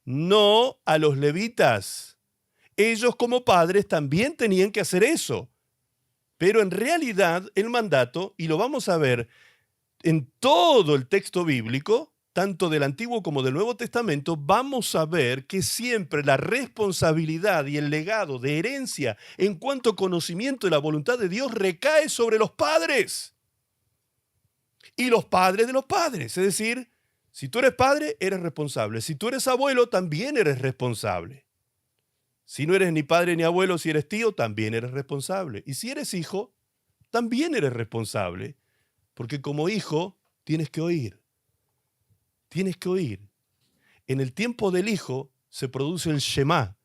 no a los levitas. Ellos como padres también tenían que hacer eso. Pero en realidad el mandato, y lo vamos a ver en todo el texto bíblico, tanto del Antiguo como del Nuevo Testamento, vamos a ver que siempre la responsabilidad y el legado de herencia en cuanto a conocimiento de la voluntad de Dios recae sobre los padres. Y los padres de los padres. Es decir, si tú eres padre, eres responsable. Si tú eres abuelo, también eres responsable. Si no eres ni padre ni abuelo, si eres tío, también eres responsable. Y si eres hijo, también eres responsable. Porque como hijo, tienes que oír. Tienes que oír. En el tiempo del hijo se produce el Shema.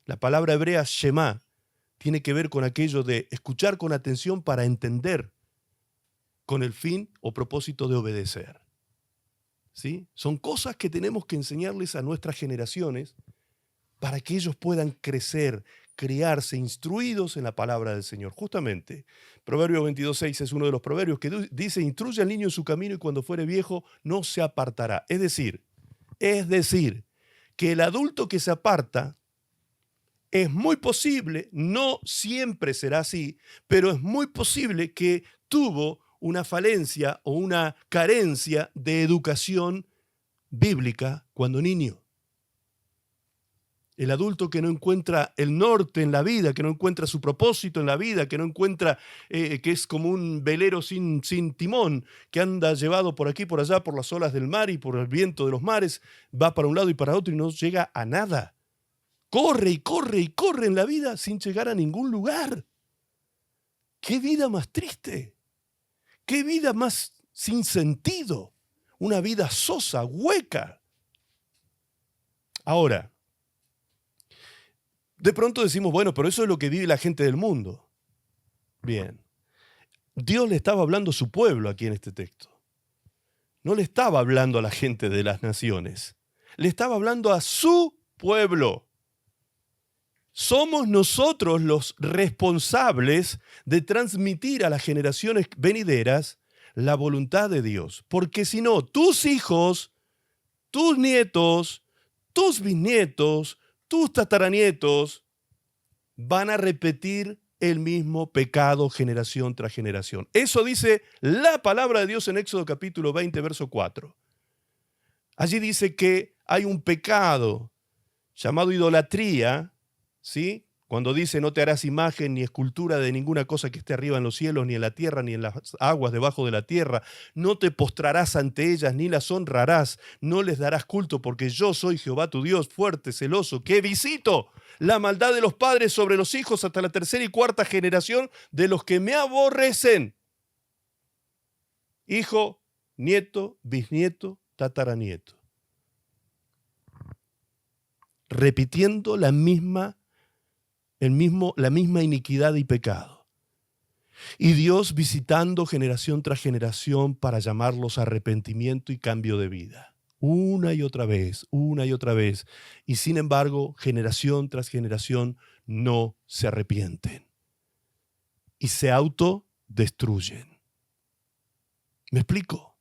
La palabra hebrea Shema tiene que ver con aquello de escuchar con atención para entender, con el fin o propósito de obedecer. ¿Sí? Son cosas que tenemos que enseñarles a nuestras generaciones para que ellos puedan crecer, criarse, instruidos en la palabra del Señor. Justamente, Proverbio 22:6 es uno de los proverbios que dice: instruye al niño en su camino y cuando fuere viejo no se apartará. Es decir, que el adulto que se aparta es muy posible, no siempre será así, pero es muy posible que tuvo una falencia o una carencia de educación bíblica cuando niño. El adulto que no encuentra el norte en la vida, que no encuentra su propósito en la vida, que no encuentra, que es como un velero sin timón, que anda llevado por aquí, por allá, por las olas del mar y por el viento de los mares, va para un lado y para otro y no llega a nada. Corre y corre y corre en la vida sin llegar a ningún lugar. ¡Qué vida más triste! ¡Qué vida más sin sentido! Una vida sosa, hueca. Ahora, de pronto decimos, bueno, pero eso es lo que vive la gente del mundo. Bien. Dios le estaba hablando a su pueblo aquí en este texto. No le estaba hablando a la gente de las naciones. Le estaba hablando a su pueblo. Somos nosotros los responsables de transmitir a las generaciones venideras la voluntad de Dios. Porque si no, tus hijos, tus nietos, tus bisnietos, tus tataranietos van a repetir el mismo pecado generación tras generación. Eso dice la palabra de Dios en Éxodo capítulo 20, verso 4. Allí dice que hay un pecado llamado idolatría, ¿sí? Cuando dice no te harás imagen ni escultura de ninguna cosa que esté arriba en los cielos, ni en la tierra, ni en las aguas debajo de la tierra, no te postrarás ante ellas, ni las honrarás, no les darás culto, porque yo soy Jehová tu Dios, fuerte, celoso, que visito la maldad de los padres sobre los hijos hasta la tercera y cuarta generación de los que me aborrecen. hijo, nieto, bisnieto, tataranieto. Repitiendo la misma iniquidad y pecado. Y Dios visitando generación tras generación para llamarlos a arrepentimiento y cambio de vida. Una y otra vez, una y otra vez. Y sin embargo, generación tras generación no se arrepienten. Y se autodestruyen. ¿Me explico?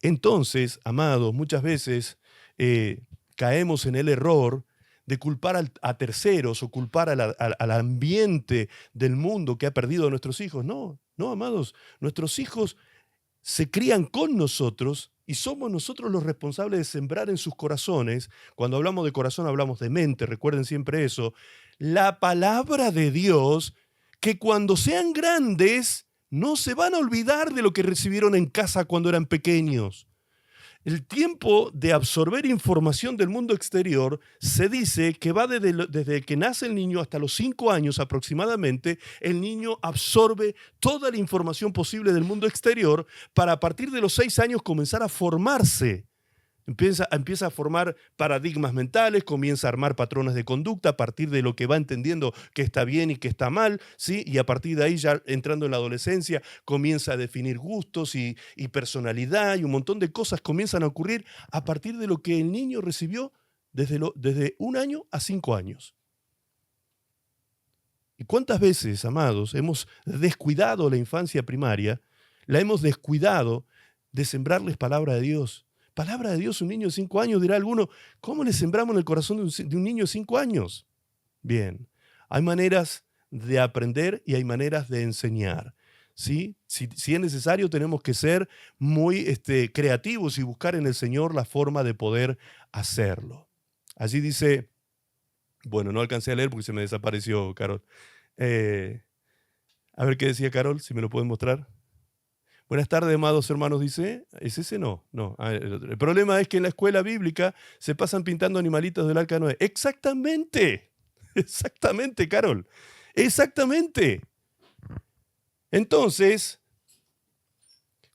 Entonces, amados, muchas veces caemos en el error de culpar a terceros o culpar al ambiente del mundo que ha perdido a nuestros hijos. No, no, amados, nuestros hijos se crían con nosotros y somos nosotros los responsables de sembrar en sus corazones. Cuando hablamos de corazón hablamos de mente, recuerden siempre eso. La palabra de Dios, que cuando sean grandes no se van a olvidar de lo que recibieron en casa cuando eran pequeños. El tiempo de absorber información del mundo exterior se dice que va desde que nace el niño hasta los 5 años aproximadamente. El niño absorbe toda la información posible del mundo exterior para a partir de los 6 años comenzar a formarse. Empieza a formar paradigmas mentales, comienza a armar patrones de conducta a partir de lo que va entendiendo que está bien y que está mal, ¿sí? Y a partir de ahí, ya entrando en la adolescencia, comienza a definir gustos y personalidad, y un montón de cosas comienzan a ocurrir a partir de lo que el niño recibió desde 1 año a 5 años. ¿Y cuántas veces, amados, hemos descuidado la infancia primaria, la hemos descuidado de sembrarles palabra de Dios? Palabra de Dios, un niño de 5 años, dirá alguno, ¿cómo le sembramos en el corazón de un niño de 5 años? Bien, hay maneras de aprender y hay maneras de enseñar. ¿Sí? Si es necesario, tenemos que ser muy creativos y buscar en el Señor la forma de poder hacerlo. Allí dice, bueno, no alcancé a leer porque se me desapareció, Carol. A ver qué decía Carol, si me lo pueden mostrar. Buenas tardes, amados hermanos, dice. ¿Es ese? No. El problema es que en la escuela bíblica se pasan pintando animalitos del arca de Noé. Exactamente, Carol. Exactamente. Entonces,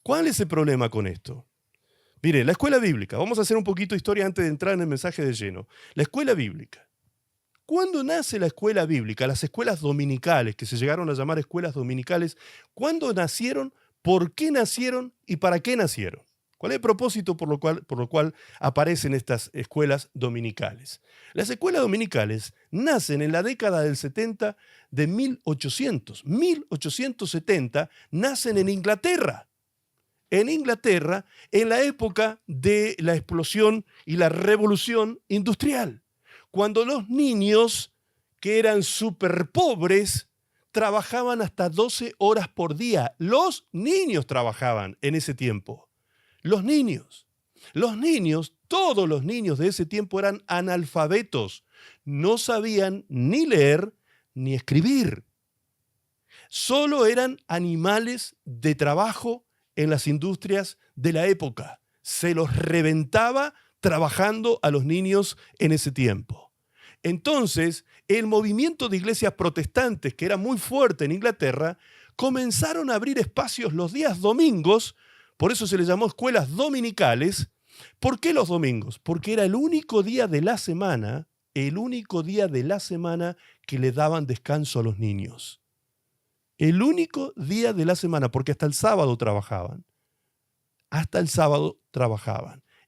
¿cuál es el problema con esto? Mire, la escuela bíblica, vamos a hacer un poquito de historia antes de entrar en el mensaje de lleno. La escuela bíblica. ¿Cuándo nace la escuela bíblica? Las escuelas dominicales, que se llegaron a llamar escuelas dominicales, ¿cuándo nacieron? ¿Por qué nacieron y para qué nacieron? ¿Cuál es el propósito por lo cual aparecen estas escuelas dominicales? Las escuelas dominicales nacen en la década del 70 de 1800. 1870 nacen en Inglaterra. En Inglaterra, en la época de la explosión y la revolución industrial, cuando los niños, que eran súper pobres, trabajaban hasta 12 horas por día. Los niños trabajaban en ese tiempo. Los niños, todos los niños de ese tiempo eran analfabetos. No sabían ni leer ni escribir. Solo eran animales de trabajo en las industrias de la época. Se los reventaba trabajando a los niños en ese tiempo. Entonces, el movimiento de iglesias protestantes, que era muy fuerte en Inglaterra, comenzaron a abrir espacios los días domingos, por eso se les llamó escuelas dominicales. ¿Por qué los domingos? Porque era el único día de la semana que le daban descanso a los niños. El único día de la semana, porque hasta el sábado trabajaban.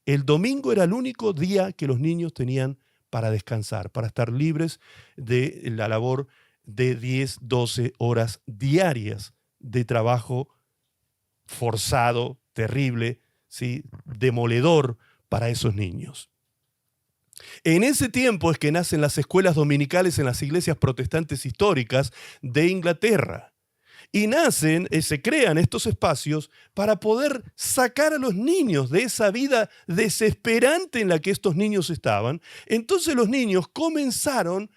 El domingo era el único día que los niños tenían para descansar, para estar libres de la labor de 10, 12 horas diarias de trabajo forzado, terrible, ¿sí? Demoledor para esos niños. En ese tiempo es que nacen las escuelas dominicales en las iglesias protestantes históricas de Inglaterra. Y se crean estos espacios para poder sacar a los niños de esa vida desesperante en la que estos niños estaban. Entonces los niños comenzaron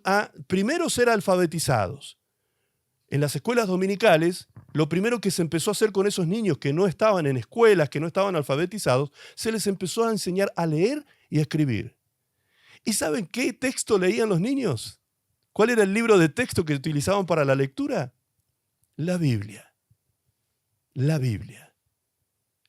a primero ser alfabetizados. En las escuelas dominicales, lo primero que se empezó a hacer con esos niños que no estaban en escuelas, que no estaban alfabetizados, se les empezó a enseñar a leer y a escribir. ¿Y saben qué texto leían los niños? ¿Cuál era el libro de texto que utilizaban para la lectura? La Biblia. La Biblia.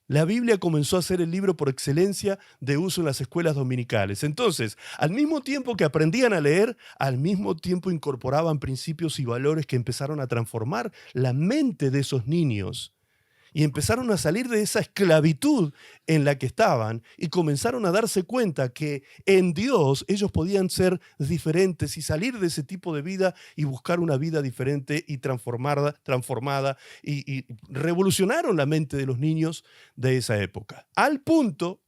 La Biblia comenzó a ser el libro por excelencia de uso en las escuelas dominicales. Entonces, al mismo tiempo que aprendían a leer, al mismo tiempo incorporaban principios y valores que empezaron a transformar la mente de esos niños. Y empezaron a salir de esa esclavitud en la que estaban y comenzaron a darse cuenta que en Dios ellos podían ser diferentes y salir de ese tipo de vida y buscar una vida diferente y transformada y revolucionaron la mente de los niños de esa época. Al punto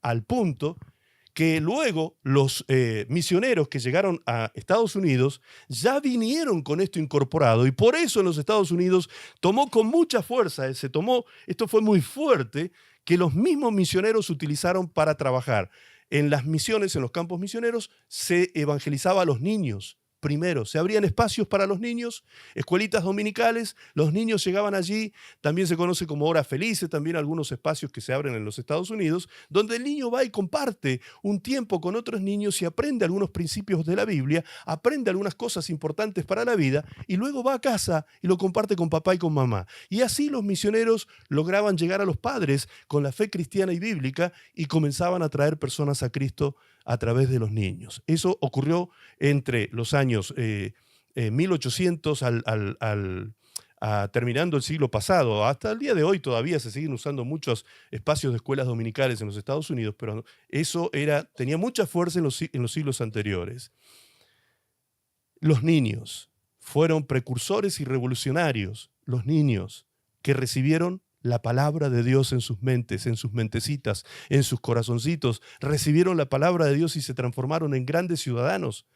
que luego los misioneros que llegaron a Estados Unidos ya vinieron con esto incorporado y por eso en los Estados Unidos tomó con mucha fuerza, esto fue muy fuerte, que los mismos misioneros utilizaron para trabajar. En las misiones, en los campos misioneros, se evangelizaba a los niños. Primero, se abrían espacios para los niños, escuelitas dominicales, los niños llegaban allí, también se conoce como Hora Felices, también algunos espacios que se abren en los Estados Unidos, donde el niño va y comparte un tiempo con otros niños y aprende algunos principios de la Biblia, aprende algunas cosas importantes para la vida y luego va a casa y lo comparte con papá y con mamá. Y así los misioneros lograban llegar a los padres con la fe cristiana y bíblica y comenzaban a traer personas a Cristo a través de los niños. Eso ocurrió entre los años 1800 terminando el siglo pasado. Hasta el día de hoy todavía se siguen usando muchos espacios de escuelas dominicales en los Estados Unidos, pero eso tenía mucha fuerza en los siglos anteriores. Los niños fueron precursores y revolucionarios, los niños que recibieron la palabra de Dios en sus mentes, en sus mentecitas, en sus corazoncitos. Recibieron la palabra de Dios y se transformaron en grandes ciudadanos.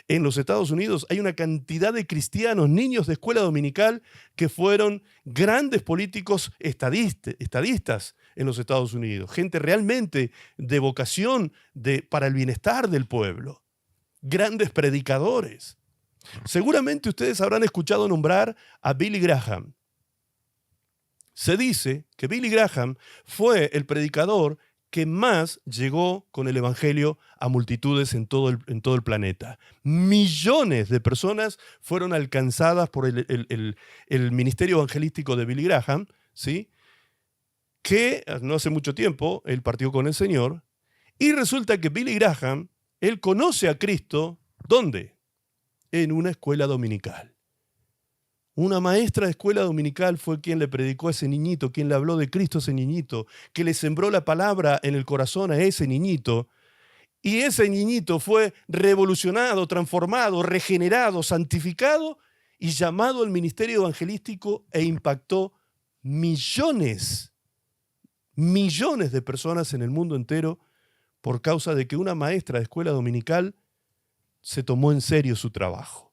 En los Estados Unidos hay una cantidad de cristianos, niños de escuela dominical, que fueron grandes políticos estadistas en los Estados Unidos. Gente realmente de vocación para el bienestar del pueblo. Grandes predicadores. Seguramente ustedes habrán escuchado nombrar a Billy Graham. Se dice que Billy Graham fue el predicador que más llegó con el evangelio a multitudes en todo el planeta. Millones de personas fueron alcanzadas por el ministerio evangelístico de Billy Graham, ¿sí? Que no hace mucho tiempo él partió con el Señor y resulta que Billy Graham, él conoce a Cristo, ¿dónde? En una escuela dominical. Una maestra de escuela dominical fue quien le predicó a ese niñito, quien le habló de Cristo a ese niñito, que le sembró la palabra en el corazón a ese niñito. Y ese niñito fue revolucionado, transformado, regenerado, santificado y llamado al ministerio evangelístico e impactó millones de personas en el mundo entero por causa de que una maestra de escuela dominical se tomó en serio su trabajo.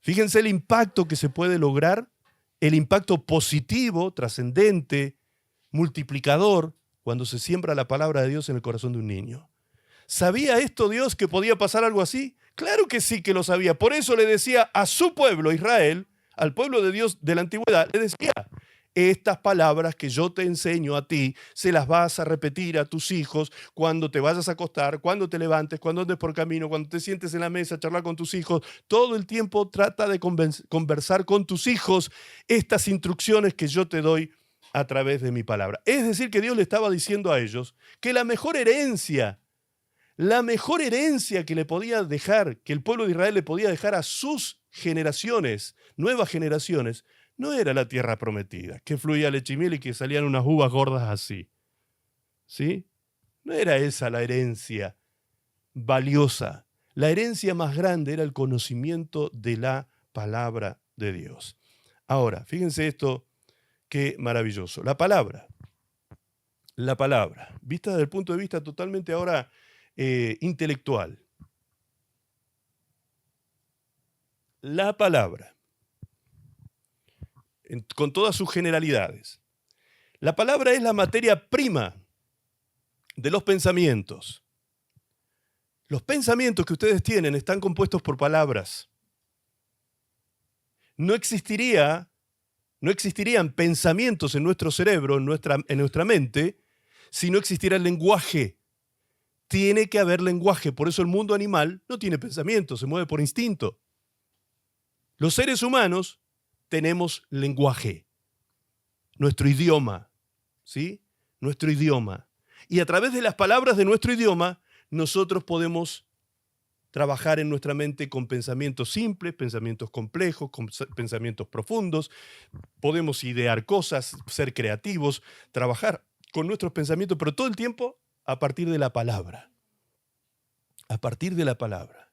Fíjense el impacto que se puede lograr, el impacto positivo, trascendente, multiplicador, cuando se siembra la palabra de Dios en el corazón de un niño. ¿Sabía esto Dios que podía pasar algo así? Claro que sí que lo sabía. Por eso le decía a su pueblo, Israel, al pueblo de Dios de la antigüedad, le decía: estas palabras que yo te enseño a ti, se las vas a repetir a tus hijos cuando te vayas a acostar, cuando te levantes, cuando andes por camino, cuando te sientes en la mesa a charlar con tus hijos. Todo el tiempo trata de conversar con tus hijos estas instrucciones que yo te doy a través de mi palabra. Es decir, que Dios le estaba diciendo a ellos que la mejor herencia que le podía dejar, que el pueblo de Israel le podía dejar a sus generaciones, nuevas generaciones, no era la tierra prometida, que fluía leche y miel y que salían unas uvas gordas así. ¿Sí? No era esa la herencia valiosa. La herencia más grande era el conocimiento de la palabra de Dios. Ahora, fíjense esto, qué maravilloso. La palabra, vista desde el punto de vista totalmente ahora intelectual. La palabra, con todas sus generalidades. La palabra es la materia prima de los pensamientos. Los pensamientos que ustedes tienen están compuestos por palabras. No existirían pensamientos en nuestro cerebro, en nuestra mente, si no existiera el lenguaje. Tiene que haber lenguaje, por eso el mundo animal no tiene pensamiento, se mueve por instinto. Los seres humanos tenemos lenguaje, nuestro idioma, ¿sí? Nuestro idioma. Y a través de las palabras de nuestro idioma, nosotros podemos trabajar en nuestra mente con pensamientos simples, pensamientos complejos, con pensamientos profundos. Podemos idear cosas, ser creativos, trabajar con nuestros pensamientos, pero todo el tiempo a partir de la palabra. A partir de la palabra.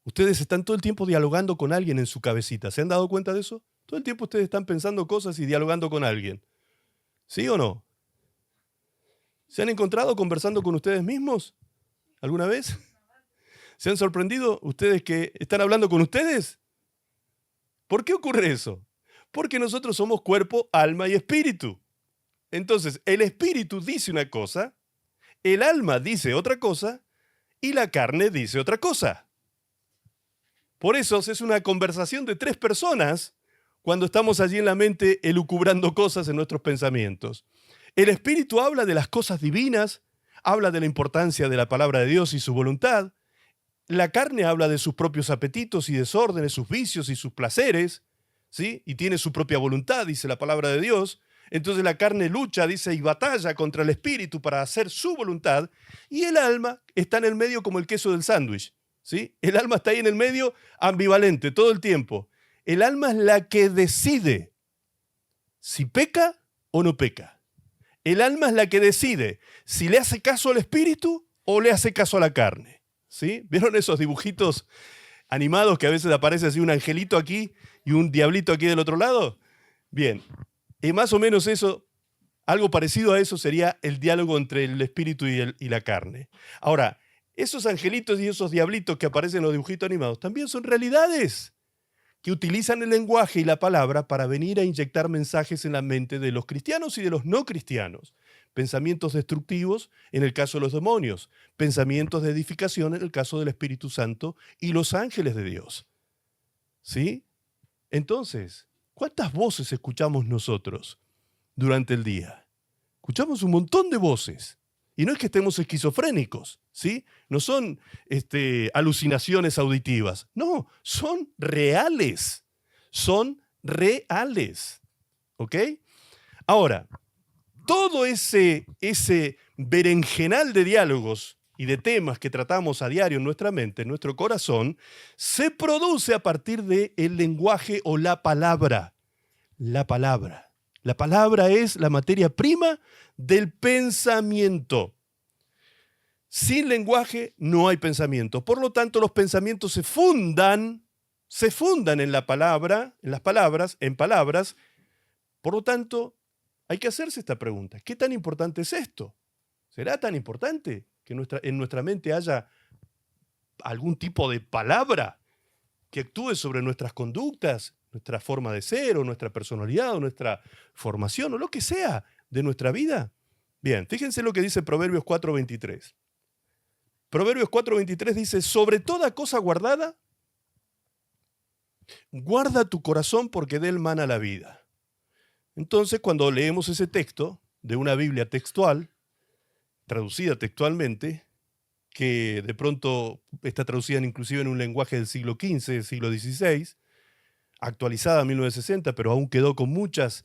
Ustedes están todo el tiempo dialogando con alguien en su cabecita. ¿Se han dado cuenta de eso? Todo el tiempo ustedes están pensando cosas y dialogando con alguien. ¿Sí o no? ¿Se han encontrado conversando con ustedes mismos alguna vez? ¿Se han sorprendido ustedes que están hablando con ustedes? ¿Por qué ocurre eso? Porque nosotros somos cuerpo, alma y espíritu. Entonces, el espíritu dice una cosa, el alma dice otra cosa y la carne dice otra cosa. Por eso es una conversación de 3 personas cuando estamos allí en la mente elucubrando cosas en nuestros pensamientos. El espíritu habla de las cosas divinas, habla de la importancia de la palabra de Dios y su voluntad. La carne habla de sus propios apetitos y desórdenes, sus vicios y sus placeres, ¿sí? Y tiene su propia voluntad, dice la palabra de Dios. Entonces la carne lucha, dice, y batalla contra el espíritu para hacer su voluntad. Y el alma está en el medio como el queso del sándwich, ¿sí? El alma está ahí en el medio ambivalente todo el tiempo. El alma es la que decide si peca o no peca. El alma es la que decide si le hace caso al espíritu o le hace caso a la carne. ¿Sí? ¿Vieron esos dibujitos animados que a veces aparece así un angelito aquí y un diablito aquí del otro lado? Bien, y más o menos eso, algo parecido a eso sería el diálogo entre el espíritu y la carne. Ahora, esos angelitos y esos diablitos que aparecen en los dibujitos animados también son realidades que utilizan el lenguaje y la palabra para venir a inyectar mensajes en la mente de los cristianos y de los no cristianos. Pensamientos destructivos en el caso de los demonios, pensamientos de edificación en el caso del Espíritu Santo y los ángeles de Dios. ¿Sí? Entonces, ¿cuántas voces escuchamos nosotros durante el día? Escuchamos un montón de voces. Y no es que estemos esquizofrénicos, ¿sí? No son alucinaciones auditivas. No, son reales. Son reales. ¿Ok? Ahora, todo ese berenjenal de diálogos y de temas que tratamos a diario en nuestra mente, en nuestro corazón, se produce a partir del lenguaje o la palabra. La palabra. La palabra es la materia prima del pensamiento. Sin lenguaje no hay pensamiento. Por lo tanto, los pensamientos se fundan en la palabra, en las palabras, en palabras. Por lo tanto, hay que hacerse esta pregunta. ¿Qué tan importante es esto? ¿Será tan importante que en nuestra mente haya algún tipo de palabra que actúe sobre nuestras conductas, nuestra forma de ser, o nuestra personalidad, o nuestra formación, o lo que sea de nuestra vida? Bien, fíjense lo que dice Proverbios 4:23. Proverbios 4:23 dice, sobre toda cosa guardada, guarda tu corazón porque de él mana la vida. Entonces, cuando leemos ese texto de una Biblia textual, traducida textualmente, que de pronto está traducida inclusive en un lenguaje del siglo XV, del siglo XVI, actualizada en 1960, pero aún quedó con muchas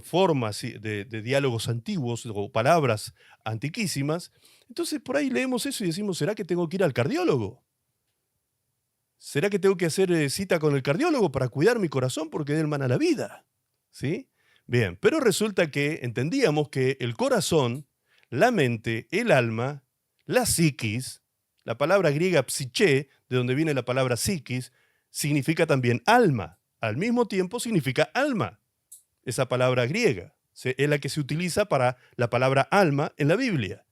formas de diálogos antiguos o palabras antiquísimas. Entonces, por ahí leemos eso y decimos, ¿será que tengo que ir al cardiólogo? ¿Será que tengo que hacer cita con el cardiólogo para cuidar mi corazón porque de él mana la vida? ¿Sí? Bien, pero resulta que entendíamos que el corazón, la mente, el alma, la psiquis, la palabra griega psiché, de donde viene la palabra psiquis, significa también alma. Al mismo tiempo significa alma. Esa palabra griega es la que se utiliza para la palabra alma en la Biblia.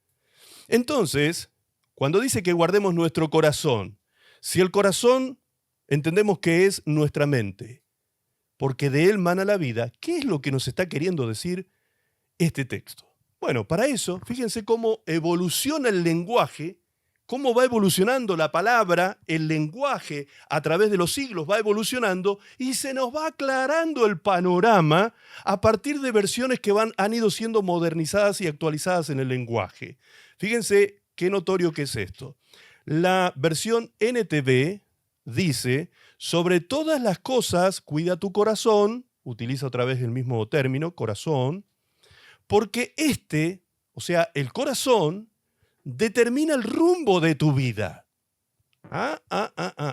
Entonces, cuando dice que guardemos nuestro corazón, si el corazón entendemos que es nuestra mente, porque de él mana la vida, ¿qué es lo que nos está queriendo decir este texto? Bueno, para eso, fíjense cómo evoluciona el lenguaje, cómo va evolucionando la palabra, el lenguaje a través de los siglos va evolucionando y se nos va aclarando el panorama a partir de versiones que han ido siendo modernizadas y actualizadas en el lenguaje. Fíjense qué notorio que es esto. La versión NTV dice, sobre todas las cosas, cuida tu corazón, utiliza otra vez el mismo término, corazón, Porque o sea, el corazón, determina el rumbo de tu vida.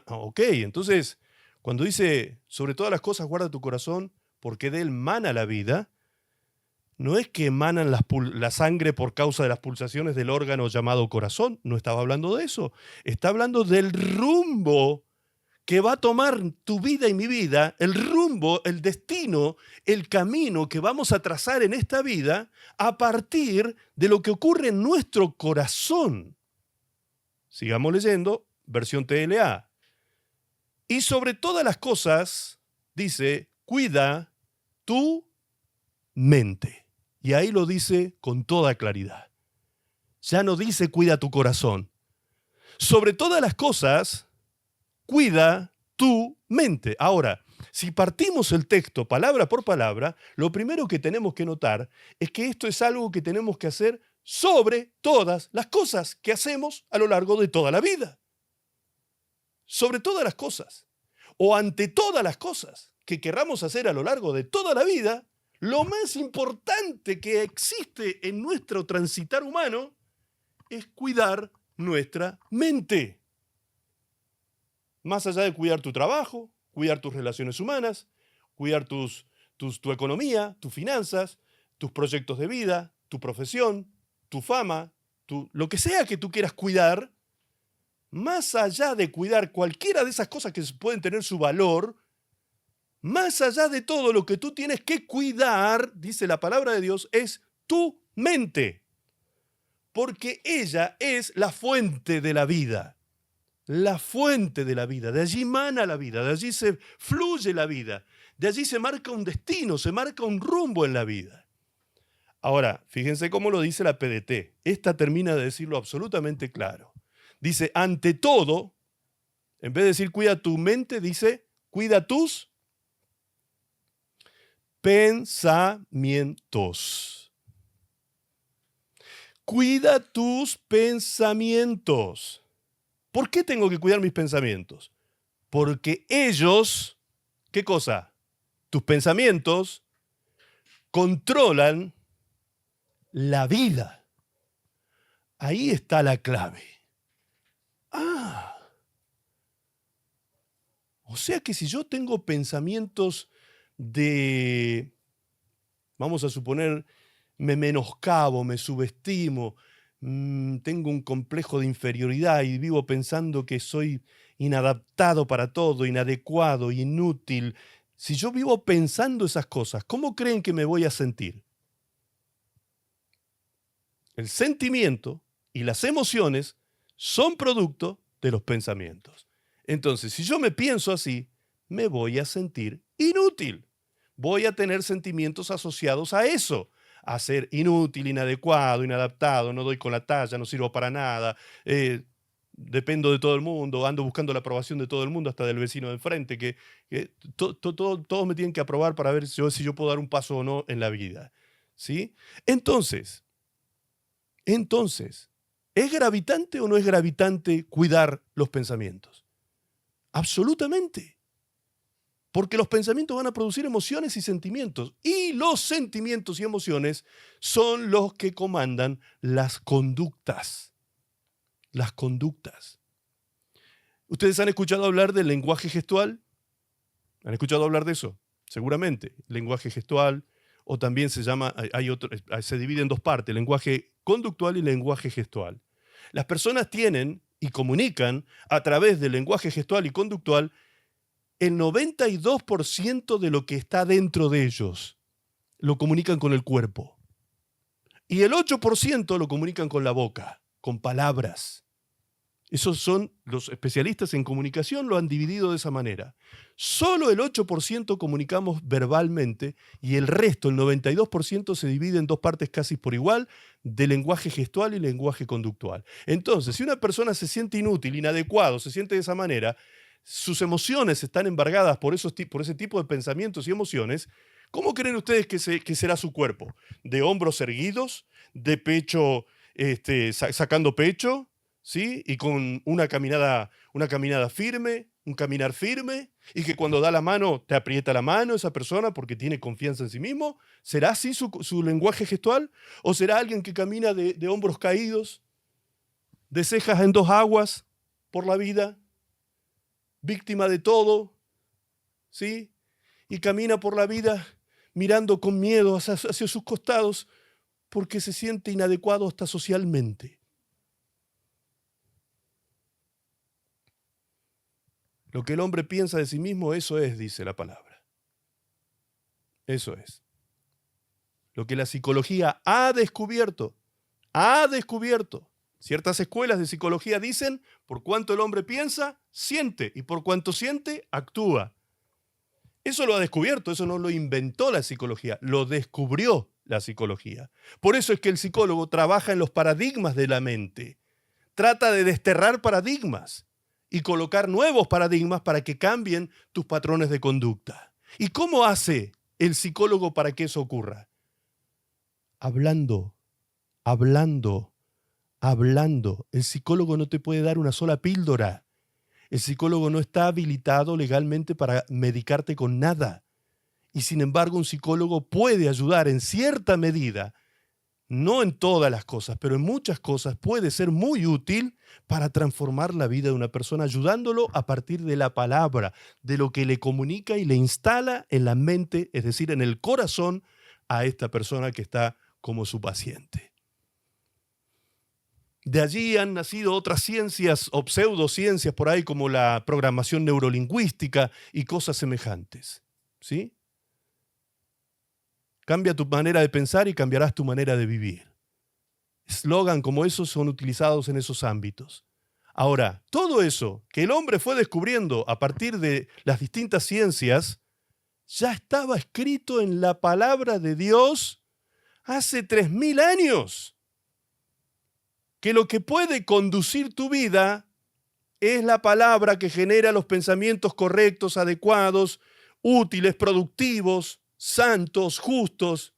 Ok. Entonces, cuando dice, sobre todas las cosas guarda tu corazón, porque de él mana la vida, no es que emanan la sangre por causa de las pulsaciones del órgano llamado corazón, no estaba hablando de eso. Está hablando del rumbo que va a tomar tu vida y mi vida, el rumbo, el destino, el camino que vamos a trazar en esta vida a partir de lo que ocurre en nuestro corazón. Sigamos leyendo, versión TLA. Y sobre todas las cosas, dice, cuida tu mente. Y ahí lo dice con toda claridad. Ya no dice cuida tu corazón. Sobre todas las cosas, cuida tu mente. Ahora, si partimos el texto palabra por palabra, lo primero que tenemos que notar es que esto es algo que tenemos que hacer sobre todas las cosas que hacemos a lo largo de toda la vida. Sobre todas las cosas, o ante todas las cosas que querramos hacer a lo largo de toda la vida, lo más importante que existe en nuestro transitar humano es cuidar nuestra mente. Más allá de cuidar tu trabajo, cuidar tus relaciones humanas, cuidar tu economía, tus finanzas, tus proyectos de vida, tu profesión, tu fama, lo que sea que tú quieras cuidar, más allá de cuidar cualquiera de esas cosas que pueden tener su valor, más allá de todo lo que tú tienes que cuidar, dice la palabra de Dios, es tu mente. Porque ella es la fuente de la vida. La fuente de la vida. De allí mana la vida, de allí se fluye la vida. De allí se marca un destino, se marca un rumbo en la vida. Ahora, fíjense cómo lo dice la PDT. Esta termina de decirlo absolutamente claro. Dice, ante todo, en vez de decir cuida tu mente, dice cuida tus pensamientos. Cuida tus pensamientos. ¿Por qué tengo que cuidar mis pensamientos? Porque ellos, ¿qué cosa? Tus pensamientos controlan la vida. Ahí está la clave. O sea que si yo tengo pensamientos vamos a suponer, me menoscabo, me subestimo, tengo un complejo de inferioridad y vivo pensando que soy inadaptado para todo, inadecuado, inútil. Si yo vivo pensando esas cosas, ¿cómo creen que me voy a sentir? El sentimiento y las emociones son producto de los pensamientos. Entonces, si yo me pienso así, me voy a sentir inútil. Voy a tener sentimientos asociados a eso, a ser inútil, inadecuado, inadaptado, no doy con la talla, no sirvo para nada, dependo de todo el mundo, ando buscando la aprobación de todo el mundo, hasta del vecino de enfrente, que todos me tienen que aprobar para ver si yo puedo dar un paso o no en la vida. ¿Sí? Entonces, ¿es gravitante o no es gravitante cuidar los pensamientos? Absolutamente. Porque los pensamientos van a producir emociones y sentimientos. Y los sentimientos y emociones son los que comandan las conductas. Las conductas. ¿Ustedes han escuchado hablar del lenguaje gestual? ¿Han escuchado hablar de eso? Seguramente. Lenguaje gestual, o también se divide en dos partes, lenguaje conductual y lenguaje gestual. Las personas tienen y comunican a través del lenguaje gestual y conductual el 92% de lo que está dentro de ellos. Lo comunican con el cuerpo. Y el 8% lo comunican con la boca, con palabras. Esos son, los especialistas en comunicación lo han dividido de esa manera. Solo el 8% comunicamos verbalmente y el resto, el 92%, se divide en dos partes casi por igual, de lenguaje gestual y lenguaje conductual. Entonces, si una persona se siente inútil, inadecuado, se siente de esa manera, sus emociones están embargadas por ese tipo de pensamientos y emociones, ¿cómo creen ustedes que será su cuerpo? ¿De hombros erguidos? ¿De pecho, sacando pecho? ¿Sí? Y con una caminada firme, un caminar firme y que cuando da la mano te aprieta la mano esa persona porque tiene confianza en sí mismo? ¿Será así su lenguaje gestual? ¿O será alguien que camina de hombros caídos, de cejas en dos aguas por la vida, víctima de todo, ¿sí? Y camina por la vida mirando con miedo hacia sus costados porque se siente inadecuado hasta socialmente? Lo que el hombre piensa de sí mismo, eso es, dice la palabra. Eso es. Lo que la psicología ha descubierto. Ciertas escuelas de psicología dicen, por cuanto el hombre piensa, siente, y por cuanto siente, actúa. Eso lo ha descubierto, eso no lo inventó la psicología, lo descubrió la psicología. Por eso es que el psicólogo trabaja en los paradigmas de la mente. Trata de desterrar paradigmas y colocar nuevos paradigmas para que cambien tus patrones de conducta. ¿Y cómo hace el psicólogo para que eso ocurra? Hablando. El psicólogo no te puede dar una sola píldora. El psicólogo no está habilitado legalmente para medicarte con nada. Y sin embargo, un psicólogo puede ayudar en cierta medida, no en todas las cosas, pero en muchas cosas puede ser muy útil para transformar la vida de una persona, ayudándolo a partir de la palabra, de lo que le comunica y le instala en la mente, es decir, en el corazón, a esta persona que está como su paciente. De allí han nacido otras ciencias o pseudociencias por ahí como la programación neurolingüística y cosas semejantes. ¿Sí? Cambia tu manera de pensar y cambiarás tu manera de vivir. Eslogan como esos son utilizados en esos ámbitos. Ahora, todo eso que el hombre fue descubriendo a partir de las distintas ciencias, ya estaba escrito en la palabra de Dios hace 3000 años. Que lo que puede conducir tu vida es la palabra que genera los pensamientos correctos, adecuados, útiles, productivos, santos, justos,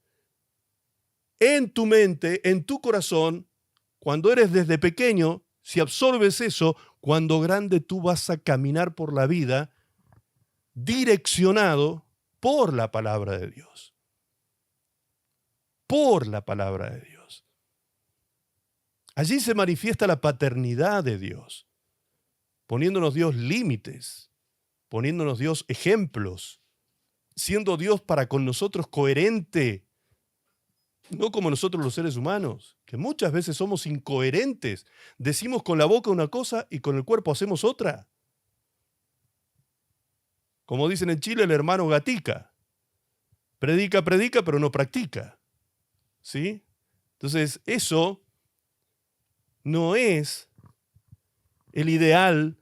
en tu mente, en tu corazón. Cuando eres desde pequeño, si absorbes eso, cuando grande tú vas a caminar por la vida direccionado por la palabra de Dios. Por la palabra de Dios. Allí se manifiesta la paternidad de Dios, poniéndonos Dios límites, poniéndonos Dios ejemplos, siendo Dios para con nosotros coherente, no como nosotros los seres humanos, que muchas veces somos incoherentes. Decimos con la boca una cosa y con el cuerpo hacemos otra. Como dicen en Chile, el hermano Gatica. Predica, pero no practica. ¿Sí? Entonces, eso no es el ideal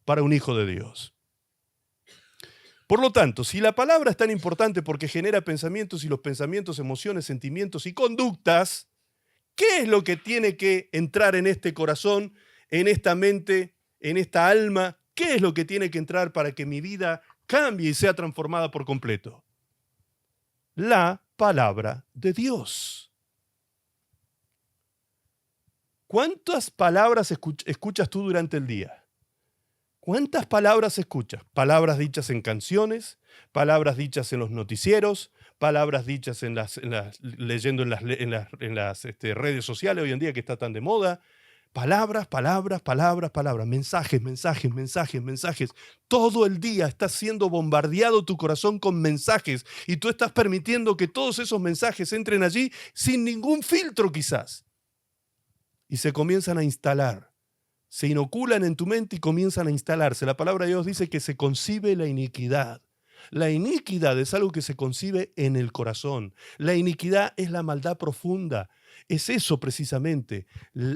para un hijo de Dios. Por lo tanto, si la palabra es tan importante porque genera pensamientos y los pensamientos, emociones, sentimientos y conductas, ¿qué es lo que tiene que entrar en este corazón, en esta mente, en esta alma? ¿Qué es lo que tiene que entrar para que mi vida cambie y sea transformada por completo? La palabra de Dios. ¿Cuántas palabras escuchas tú durante el día? ¿Cuántas palabras escuchas? Palabras dichas en canciones, palabras dichas en los noticieros, palabras dichas leyendo en las redes sociales hoy en día que está tan de moda. Palabras, mensajes. Todo el día está siendo bombardeado tu corazón con mensajes y tú estás permitiendo que todos esos mensajes entren allí sin ningún filtro quizás. Y se comienzan a instalar, se inoculan en tu mente y comienzan a instalarse. La palabra de Dios dice que se concibe la iniquidad. La iniquidad es algo que se concibe en el corazón. La iniquidad es la maldad profunda. Es eso precisamente,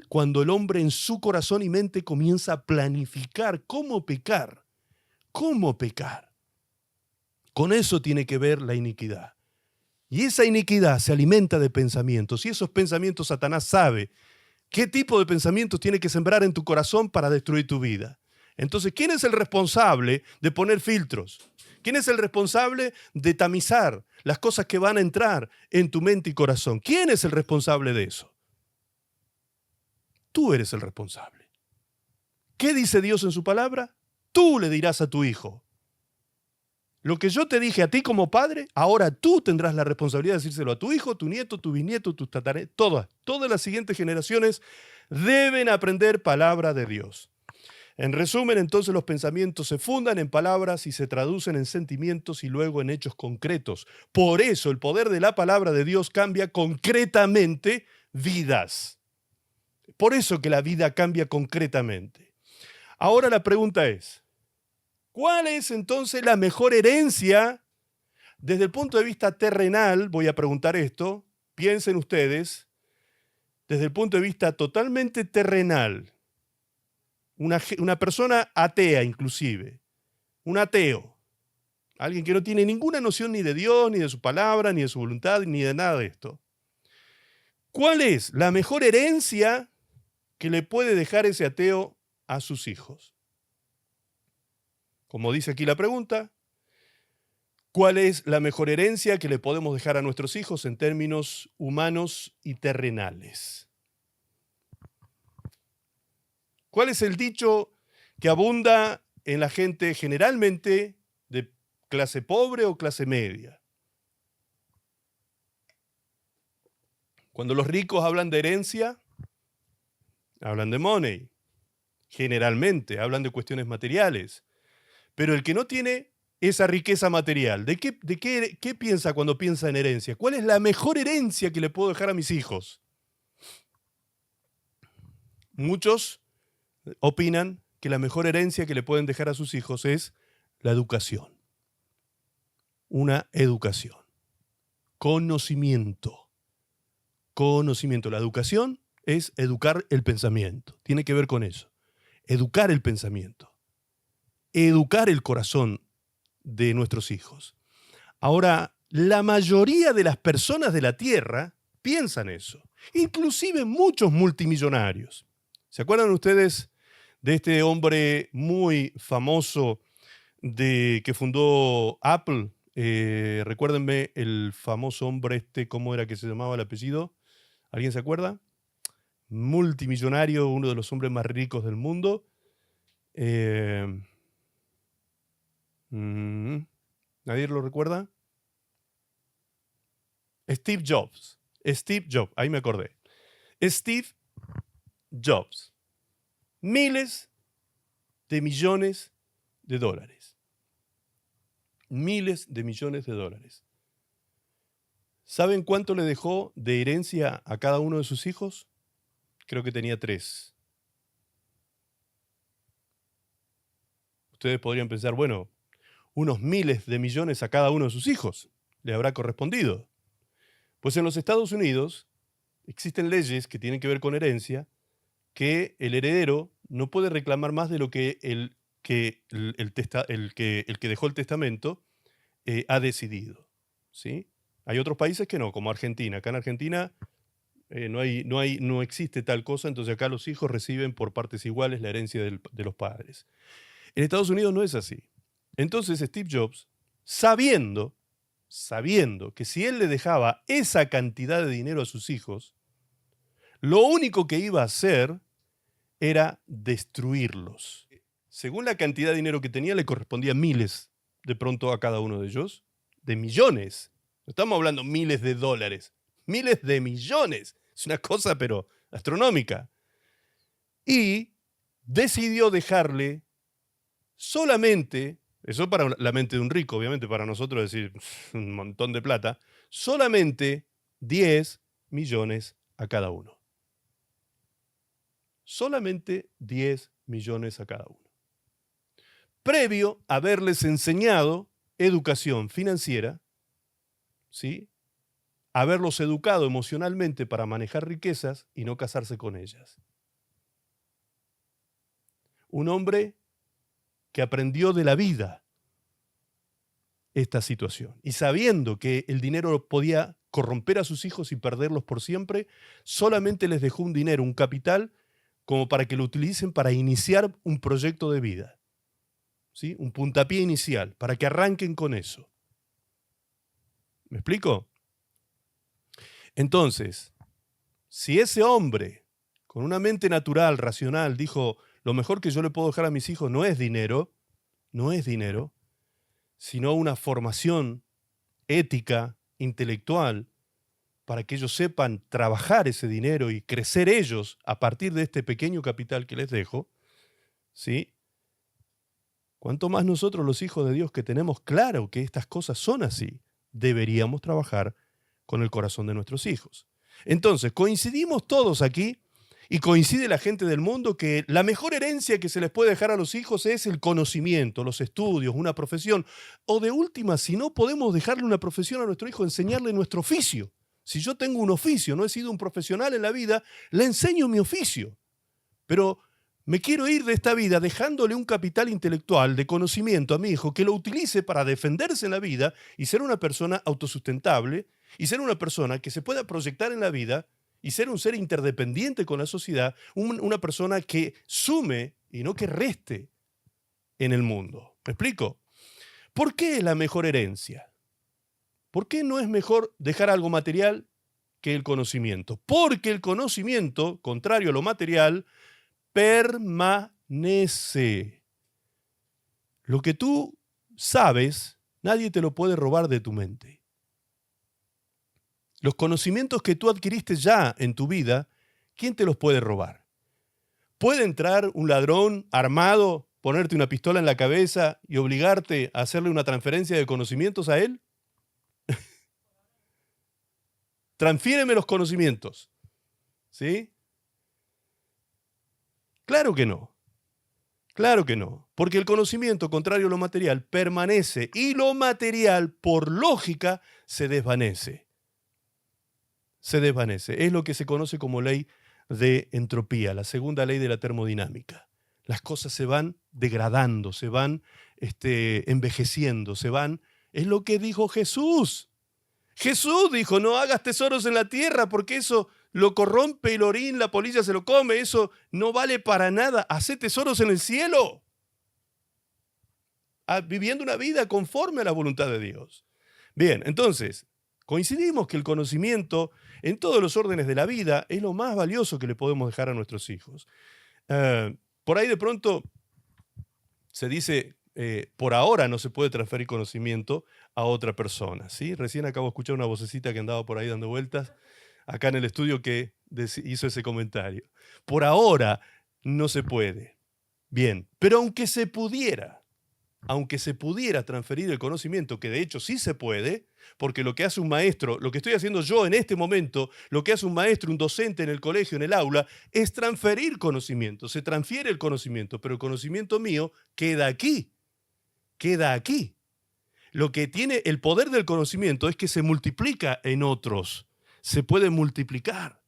cuando el hombre en su corazón y mente comienza a planificar cómo pecar. ¿Cómo pecar? Con eso tiene que ver la iniquidad. Y esa iniquidad se alimenta de pensamientos. Y esos pensamientos Satanás sabe qué tipo de pensamientos tiene que sembrar en tu corazón para destruir tu vida. Entonces, ¿quién es el responsable de poner filtros? ¿Quién es el responsable de tamizar las cosas que van a entrar en tu mente y corazón? ¿Quién es el responsable de eso? Tú eres el responsable. ¿Qué dice Dios en su palabra? tú le dirás a tu hijo. Lo que yo te dije a ti como padre, ahora tú tendrás la responsabilidad de decírselo a tu hijo, tu nieto, tu bisnieto, tus tataranietos, todas las siguientes generaciones deben aprender palabra de Dios. En resumen, entonces los pensamientos se fundan en palabras y se traducen en sentimientos y luego en hechos concretos. Por eso el poder de la palabra de Dios cambia concretamente vidas. Por eso que la vida cambia concretamente. Ahora la pregunta es, ¿cuál es entonces la mejor herencia desde el punto de vista terrenal? Voy a preguntar esto, piensen ustedes, desde el punto de vista totalmente terrenal. Una persona atea inclusive, un ateo, alguien que no tiene ninguna noción ni de Dios, ni de su palabra, ni de su voluntad, ni de nada de esto. ¿Cuál es la mejor herencia que le puede dejar ese ateo a sus hijos? Como dice aquí la pregunta, ¿cuál es la mejor herencia que le podemos dejar a nuestros hijos en términos humanos y terrenales? ¿Cuál es el dicho que abunda en la gente generalmente de clase pobre o clase media? Cuando los ricos hablan de herencia, hablan de money. Generalmente hablan de cuestiones materiales. Pero el que no tiene esa riqueza material, ¿qué piensa cuando piensa en herencia? ¿Cuál es la mejor herencia que le puedo dejar a mis hijos? Muchos opinan que la mejor herencia que le pueden dejar a sus hijos es la educación. Una educación. Conocimiento. Conocimiento. La educación es educar el pensamiento. Tiene que ver con eso. Educar el pensamiento. Educar el corazón de nuestros hijos. Ahora, la mayoría de las personas de la tierra piensan eso. Inclusive muchos multimillonarios. ¿Se acuerdan ustedes de este hombre muy famoso que fundó Apple? Recuérdenme el famoso hombre ¿cómo era que se llamaba el apellido? ¿Alguien se acuerda? Multimillonario, uno de los hombres más ricos del mundo. ¿Nadie lo recuerda? Steve Jobs. Steve Jobs, ahí me acordé. Steve Jobs. Miles de millones de dólares. Miles de millones de dólares. ¿Saben cuánto le dejó de herencia a cada uno de sus hijos? Creo que tenía 3. Ustedes podrían pensar, bueno, unos miles de millones a cada uno de sus hijos le habrá correspondido. Pues en los Estados Unidos existen leyes que tienen que ver con herencia, que el heredero no puede reclamar más de lo que el que dejó el testamento ha decidido, ¿sí? Hay otros países que no, como Argentina. Acá en Argentina no existe tal cosa, entonces acá los hijos reciben por partes iguales la herencia de los padres. En Estados Unidos no es así. Entonces Steve Jobs, sabiendo que si él le dejaba esa cantidad de dinero a sus hijos, lo único que iba a hacer era destruirlos. Según la cantidad de dinero que tenía, le correspondía miles de pronto a cada uno de ellos, de millones. No estamos hablando miles de dólares, miles de millones. Es una cosa, pero astronómica. Y decidió dejarle solamente, eso para la mente de un rico, obviamente para nosotros decir un montón de plata, solamente 10 millones a cada uno. Solamente 10 millones a cada uno. Previo a haberles enseñado educación financiera, ¿sí? Haberlos educado emocionalmente para manejar riquezas y no casarse con ellas. Un hombre que aprendió de la vida esta situación y sabiendo que el dinero podía corromper a sus hijos y perderlos por siempre, solamente les dejó un dinero, un capital, como para que lo utilicen para iniciar un proyecto de vida, ¿sí? Un puntapié inicial, para que arranquen con eso. ¿Me explico? Entonces, si ese hombre, con una mente natural, racional, dijo, lo mejor que yo le puedo dejar a mis hijos no es dinero, no es dinero, sino una formación ética, intelectual, para que ellos sepan trabajar ese dinero y crecer ellos a partir de este pequeño capital que les dejo, ¿sí? Cuanto más nosotros los hijos de Dios que tenemos claro que estas cosas son así, deberíamos trabajar con el corazón de nuestros hijos. Entonces, coincidimos todos aquí y coincide la gente del mundo que la mejor herencia que se les puede dejar a los hijos es el conocimiento, los estudios, una profesión. O de última, si no podemos dejarle una profesión a nuestro hijo, enseñarle nuestro oficio. Si yo tengo un oficio, no he sido un profesional en la vida, le enseño mi oficio. Pero me quiero ir de esta vida dejándole un capital intelectual de conocimiento a mi hijo que lo utilice para defenderse en la vida y ser una persona autosustentable y ser una persona que se pueda proyectar en la vida y ser un ser interdependiente con la sociedad, una persona que sume y no que reste en el mundo. ¿Me explico? ¿Por qué es la mejor herencia? ¿Por qué no es mejor dejar algo material que el conocimiento? Porque el conocimiento, contrario a lo material, permanece. Lo que tú sabes, nadie te lo puede robar de tu mente. Los conocimientos que tú adquiriste ya en tu vida, ¿quién te los puede robar? ¿Puede entrar un ladrón armado, ponerte una pistola en la cabeza y obligarte a hacerle una transferencia de conocimientos a él? Transfiéreme los conocimientos. ¿Sí? Claro que no. Claro que no. Porque el conocimiento, contrario a lo material, permanece y lo material, por lógica, se desvanece. Se desvanece. Es lo que se conoce como ley de entropía, la segunda ley de la termodinámica. Las cosas se van degradando, se van envejeciendo, se van... Es lo que dijo Jesús. Jesús dijo, no hagas tesoros en la tierra porque eso lo corrompe el orín, la polilla se lo come, eso no vale para nada. Hacé tesoros en el cielo, viviendo una vida conforme a la voluntad de Dios. Bien, entonces, coincidimos que el conocimiento en todos los órdenes de la vida es lo más valioso que le podemos dejar a nuestros hijos. Por ahí de pronto se dice... por ahora no se puede transferir conocimiento a otra persona, ¿sí? Recién acabo de escuchar una vocecita que andaba por ahí dando vueltas, acá en el estudio, que hizo ese comentario. Por ahora no se puede. Bien, pero aunque se pudiera transferir el conocimiento, que de hecho sí se puede, porque lo que hace un maestro, lo que estoy haciendo yo en este momento, lo que hace un maestro, un docente en el colegio, en el aula, es transferir conocimiento. Se transfiere el conocimiento, pero el conocimiento mío queda aquí. Queda aquí. Lo que tiene el poder del conocimiento es que se multiplica en otros. Se puede multiplicar,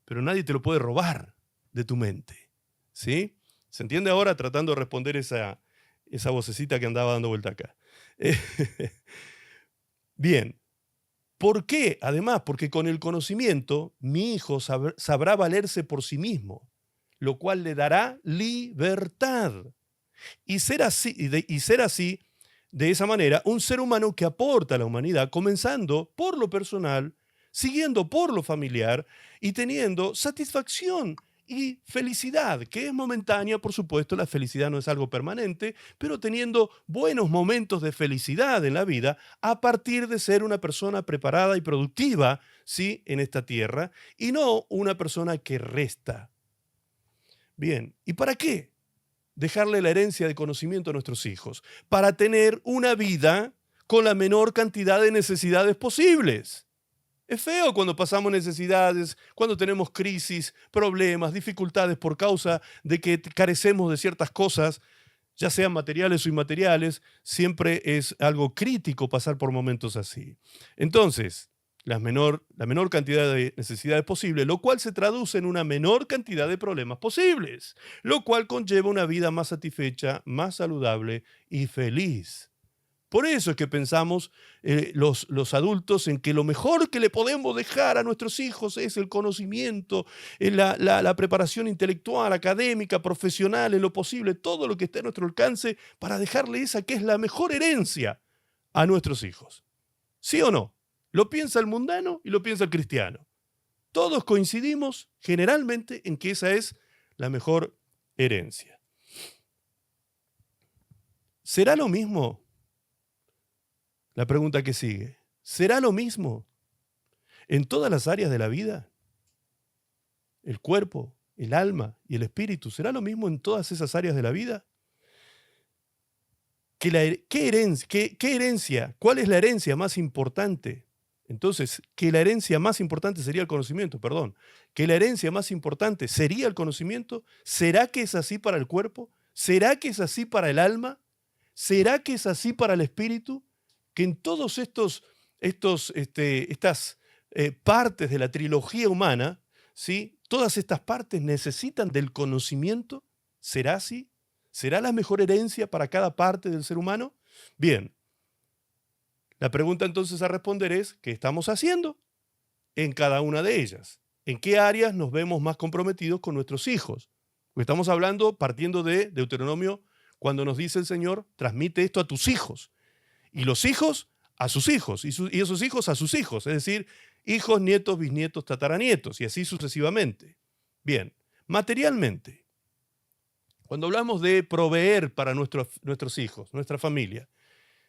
pero nadie te lo puede robar de tu mente. ¿Sí? ¿Se entiende ahora? Tratando de responder esa vocecita que andaba dando vuelta acá. Bien. ¿Por qué? Además, porque con el conocimiento mi hijo sabrá valerse por sí mismo, lo cual le dará libertad. Y ser así, de esa manera, un ser humano que aporta a la humanidad, comenzando por lo personal, siguiendo por lo familiar y teniendo satisfacción y felicidad, que es momentánea, por supuesto, la felicidad no es algo permanente, pero teniendo buenos momentos de felicidad en la vida a partir de ser una persona preparada y productiva, ¿sí?, en esta tierra, y no una persona que resta. Bien, ¿y para qué dejarle la herencia de conocimiento a nuestros hijos? Para tener una vida con la menor cantidad de necesidades posibles. Es feo cuando pasamos necesidades, cuando tenemos crisis, problemas, dificultades por causa de que carecemos de ciertas cosas, ya sean materiales o inmateriales. Siempre es algo crítico pasar por momentos así. Entonces, la menor cantidad de necesidades posible, lo cual se traduce en una menor cantidad de problemas posibles, lo cual conlleva una vida más satisfecha, más saludable y feliz. Por eso es que pensamos los adultos en que lo mejor que le podemos dejar a nuestros hijos es el conocimiento, la preparación intelectual, académica, profesional, en lo posible, todo lo que esté a nuestro alcance para dejarle esa que es la mejor herencia a nuestros hijos. ¿Sí o no? Lo piensa el mundano y lo piensa el cristiano. Todos coincidimos generalmente en que esa es la mejor herencia. ¿Será lo mismo? La pregunta que sigue. ¿Será lo mismo en todas las áreas de la vida? El cuerpo, el alma y el espíritu. ¿Será lo mismo en todas esas áreas de la vida? ¿Qué herencia? ¿Cuál es la herencia más importante? Entonces, que la herencia más importante sería el conocimiento, perdón. Que la herencia más importante sería el conocimiento. ¿Será que es así para el cuerpo? ¿Será que es así para el alma? ¿Será que es así para el espíritu? Que en todos estas partes de la trilogía humana, ¿sí? Todas estas partes necesitan del conocimiento. ¿Será así? ¿Será la mejor herencia para cada parte del ser humano? Bien, la pregunta entonces a responder es, ¿qué estamos haciendo en cada una de ellas? ¿En qué áreas nos vemos más comprometidos con nuestros hijos? Porque estamos hablando partiendo de Deuteronomio, cuando nos dice el Señor, transmite esto a tus hijos. Y los hijos a sus hijos, y esos hijos a sus hijos, es decir, hijos, nietos, bisnietos, tataranietos, y así sucesivamente. Bien, materialmente, cuando hablamos de proveer para nuestros hijos, nuestra familia,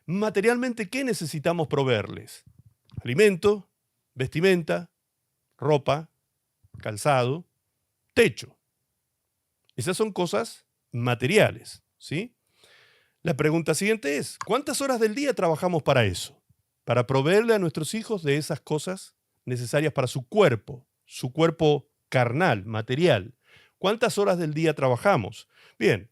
materialmente, ¿qué necesitamos proveerles? Alimento, vestimenta, ropa, calzado, techo. Esas son cosas materiales, ¿sí? La pregunta siguiente es, ¿cuántas horas del día trabajamos para eso? Para proveerle a nuestros hijos de esas cosas necesarias para su cuerpo carnal, material. ¿Cuántas horas del día trabajamos? Bien,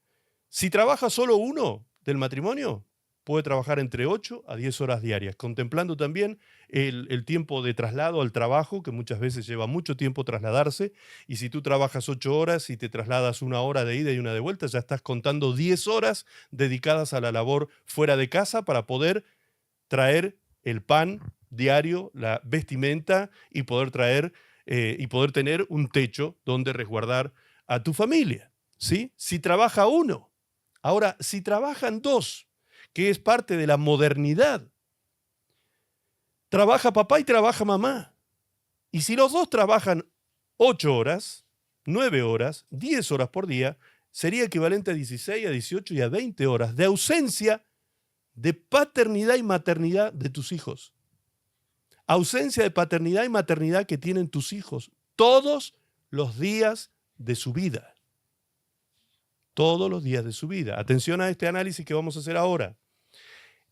si trabaja solo uno del matrimonio, puede trabajar entre 8 a 10 horas diarias, contemplando también el tiempo de traslado al trabajo, que muchas veces lleva mucho tiempo trasladarse, y si tú trabajas 8 horas y te trasladas 1 hora de ida y 1 de vuelta, ya estás contando 10 horas dedicadas a la labor fuera de casa para poder traer el pan diario, la vestimenta y poder tener un techo donde resguardar a tu familia, ¿sí? Si trabaja uno. Ahora, si trabajan dos, que es parte de la modernidad, trabaja papá y trabaja mamá. Y si los dos trabajan 8 horas, 9 horas, 10 horas por día, sería equivalente a 16, a 18 y a 20 horas de ausencia de paternidad y maternidad de tus hijos. Ausencia de paternidad y maternidad que tienen tus hijos todos los días de su vida. Todos los días de su vida. Atención a este análisis que vamos a hacer ahora.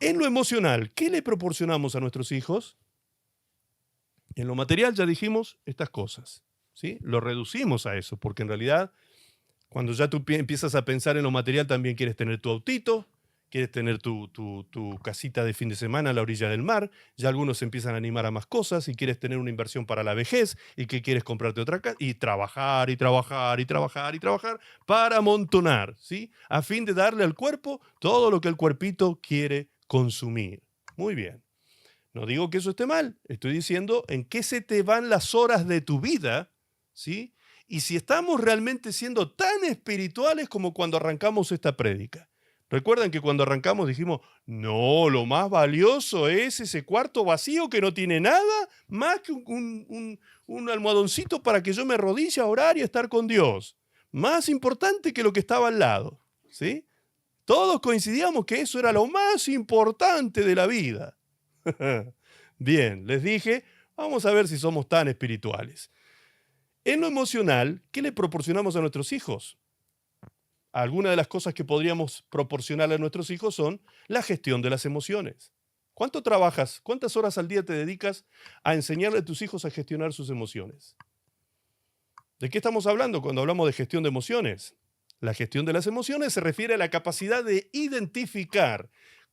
En lo emocional, ¿qué le proporcionamos a nuestros hijos? En lo material ya dijimos estas cosas, ¿sí? Lo reducimos a eso, porque en realidad cuando ya tú empiezas a pensar en lo material también quieres tener tu autito, quieres tener tu casita de fin de semana a la orilla del mar, ya algunos se empiezan a animar a más cosas y quieres tener una inversión para la vejez y que quieres comprarte otra casa y trabajar y trabajar y trabajar y trabajar para amontonar, ¿sí? A fin de darle al cuerpo todo lo que el cuerpito quiere consumir. Muy bien. No digo que eso esté mal, estoy diciendo en qué se te van las horas de tu vida, ¿sí? Y si estamos realmente siendo tan espirituales como cuando arrancamos esta prédica. Recuerdan que cuando arrancamos dijimos, no, lo más valioso es ese cuarto vacío que no tiene nada más que un almohadoncito para que yo me arrodille a orar y a estar con Dios. Más importante que lo que estaba al lado, ¿sí? Todos coincidíamos que eso era lo más importante de la vida. Bien, les dije, vamos a ver si somos tan espirituales. En lo emocional, ¿qué le proporcionamos a nuestros hijos? Algunas de las cosas que podríamos proporcionarle a nuestros hijos son la gestión de las emociones. ¿Cuánto trabajas? ¿Cuántas horas al día te dedicas a enseñarle a tus hijos a gestionar sus emociones? ¿De qué estamos hablando cuando hablamos de gestión de emociones? La gestión de las emociones se refiere a la capacidad de identificar,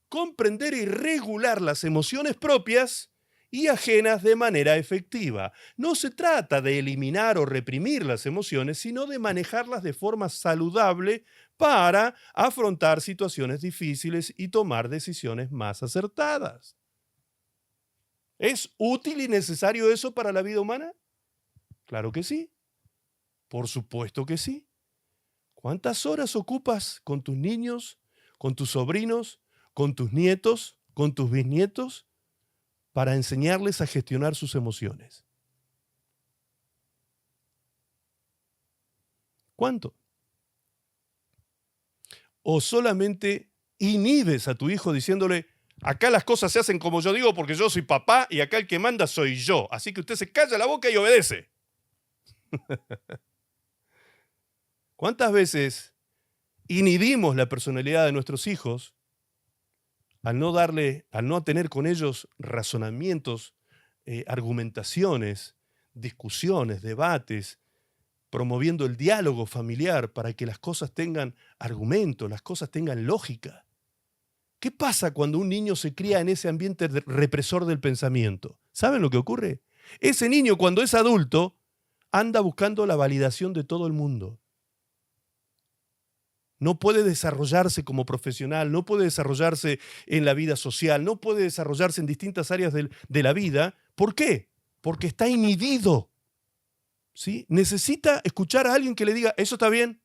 comprender y regular las emociones propias y ajenas de manera efectiva. No se trata de eliminar o reprimir las emociones, sino de manejarlas de forma saludable para afrontar situaciones difíciles y tomar decisiones más acertadas. ¿Es útil y necesario eso para la vida humana? Claro que sí. Por supuesto que sí. ¿Cuántas horas ocupas con tus niños, con tus sobrinos, con tus nietos, con tus bisnietos, para enseñarles a gestionar sus emociones? ¿Cuánto? ¿O solamente inhibes a tu hijo diciéndole, acá las cosas se hacen como yo digo porque yo soy papá y acá el que manda soy yo. Así que usted se calla la boca y obedece. ¿Cuántas veces inhibimos la personalidad de nuestros hijos al no tener con ellos razonamientos, argumentaciones, discusiones, debates, promoviendo el diálogo familiar para que las cosas tengan argumento, las cosas tengan lógica? ¿Qué pasa cuando un niño se cría en ese ambiente represor del pensamiento? ¿Saben lo que ocurre? Ese niño, cuando es adulto, anda buscando la validación de todo el mundo. No puede desarrollarse como profesional, no puede desarrollarse en la vida social, no puede desarrollarse en distintas áreas de la vida. ¿Por qué? Porque está inhibido, ¿sí? Necesita escuchar a alguien que le diga, ¿eso está bien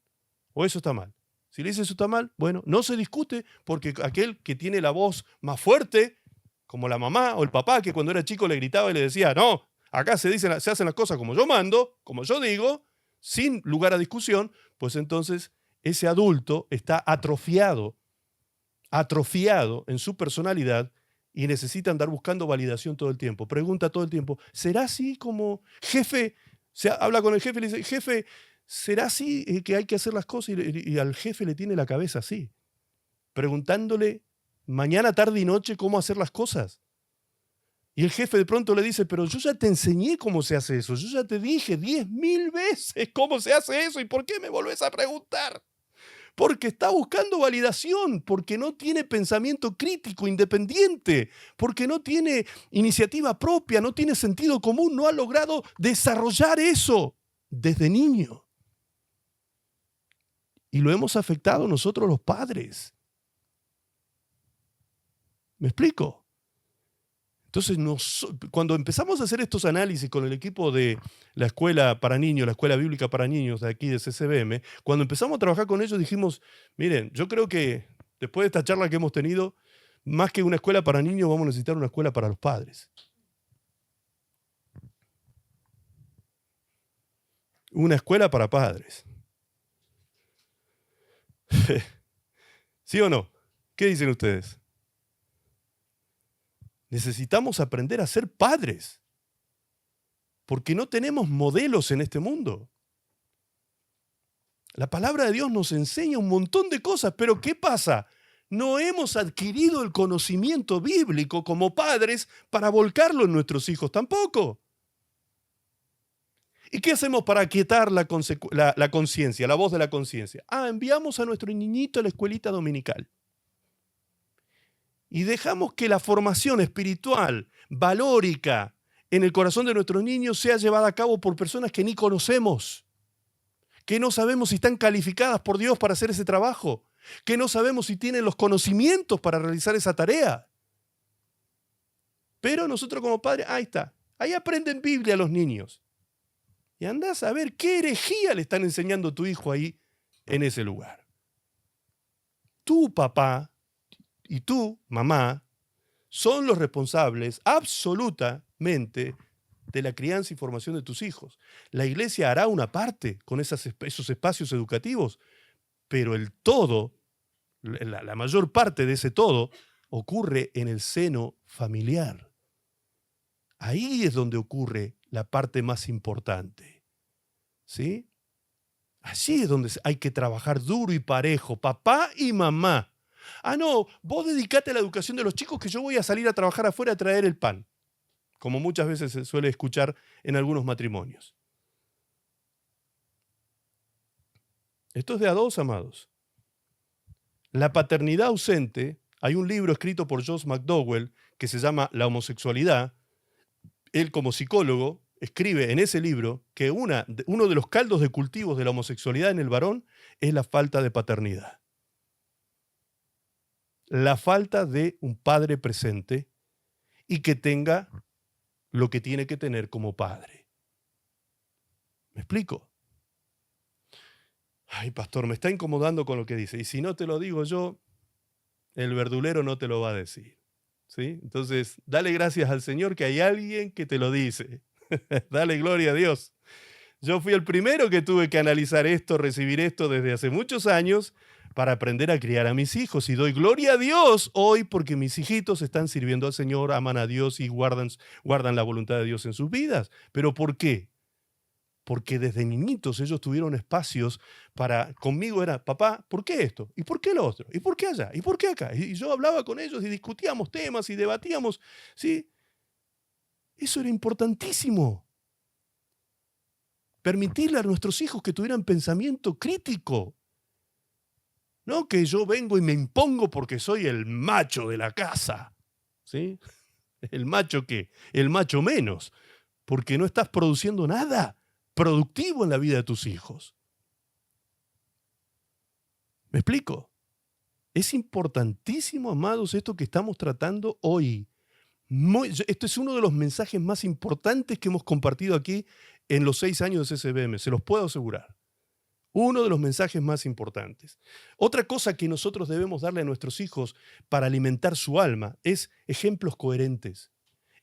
o eso está mal? Si le dice eso está mal, bueno, no se discute porque aquel que tiene la voz más fuerte, como la mamá o el papá, que cuando era chico le gritaba y le decía, no, acá se hacen las cosas como yo mando, como yo digo, sin lugar a discusión, pues entonces ese adulto está atrofiado en su personalidad y necesita andar buscando validación todo el tiempo. Pregunta todo el tiempo, ¿será así como jefe? Habla con el jefe y le dice, jefe, ¿será así que hay que hacer las cosas? Y al jefe le tiene la cabeza así, preguntándole mañana, tarde y noche cómo hacer las cosas. Y el jefe de pronto le dice, pero yo ya te enseñé cómo se hace eso, yo ya te dije 10.000 veces cómo se hace eso, ¿y por qué me volvés a preguntar? Porque está buscando validación, porque no tiene pensamiento crítico, independiente, porque no tiene iniciativa propia, no tiene sentido común, no ha logrado desarrollar eso desde niño. Y lo hemos afectado nosotros los padres. ¿Me explico? Entonces, cuando empezamos a hacer estos análisis con el equipo de la escuela para niños, la escuela bíblica para niños de aquí de CCBM, cuando empezamos a trabajar con ellos dijimos, miren, yo creo que después de esta charla que hemos tenido, más que una escuela para niños, vamos a necesitar una escuela para los padres. Una escuela para padres. ¿Sí o no? ¿Qué dicen ustedes? Necesitamos aprender a ser padres, porque no tenemos modelos en este mundo. La palabra de Dios nos enseña un montón de cosas, pero ¿qué pasa? No hemos adquirido el conocimiento bíblico como padres para volcarlo en nuestros hijos tampoco. ¿Y qué hacemos para aquietar la conciencia, la voz de la conciencia? Enviamos a nuestro niñito a la escuelita dominical. Y dejamos que la formación espiritual, valórica, en el corazón de nuestros niños sea llevada a cabo por personas que ni conocemos, que no sabemos si están calificadas por Dios para hacer ese trabajo, que no sabemos si tienen los conocimientos para realizar esa tarea. Pero nosotros como padres, ahí está, ahí aprenden Biblia los niños. Y andás a ver qué herejía le están enseñando a tu hijo ahí en ese lugar. Tu papá y tú, mamá, son los responsables absolutamente de la crianza y formación de tus hijos. La iglesia hará una parte con esos espacios educativos, pero el todo, la mayor parte de ese todo, ocurre en el seno familiar. Ahí es donde ocurre la parte más importante. ¿Sí? Allí es donde hay que trabajar duro y parejo, papá y mamá. No, vos dedicate a la educación de los chicos que yo voy a salir a trabajar afuera a traer el pan, como muchas veces se suele escuchar en algunos matrimonios. Esto es de a dos, amados. La paternidad ausente, hay un libro escrito por Josh McDowell que se llama La homosexualidad. Él como psicólogo escribe en ese libro que uno de los caldos de cultivos de la homosexualidad en el varón es la falta de paternidad. La falta de un padre presente y que tenga lo que tiene que tener como padre. ¿Me explico? Ay, pastor, me está incomodando con lo que dice. Y si no te lo digo yo, el verdulero no te lo va a decir. ¿Sí? Entonces, dale gracias al Señor que hay alguien que te lo dice. Dale gloria a Dios. Yo fui el primero que tuve que analizar esto, recibir esto desde hace muchos años, para aprender a criar a mis hijos. Y doy gloria a Dios hoy porque mis hijitos están sirviendo al Señor, aman a Dios y guardan la voluntad de Dios en sus vidas. ¿Pero por qué? Porque desde niñitos ellos tuvieron espacios conmigo era, papá, ¿por qué esto? ¿Y por qué lo otro? ¿Y por qué allá? ¿Y por qué acá? Y yo hablaba con ellos y discutíamos temas y debatíamos, ¿sí? Eso era importantísimo. Permitirle a nuestros hijos que tuvieran pensamiento crítico. No que yo vengo y me impongo porque soy el macho de la casa. ¿Sí? ¿El macho qué? El macho menos. Porque no estás produciendo nada productivo en la vida de tus hijos. ¿Me explico? Es importantísimo, amados, esto que estamos tratando hoy. Esto es uno de los mensajes más importantes que hemos compartido aquí en los 6 años de CCBM, se los puedo asegurar. Uno de los mensajes más importantes. Otra cosa que nosotros debemos darle a nuestros hijos para alimentar su alma es ejemplos coherentes.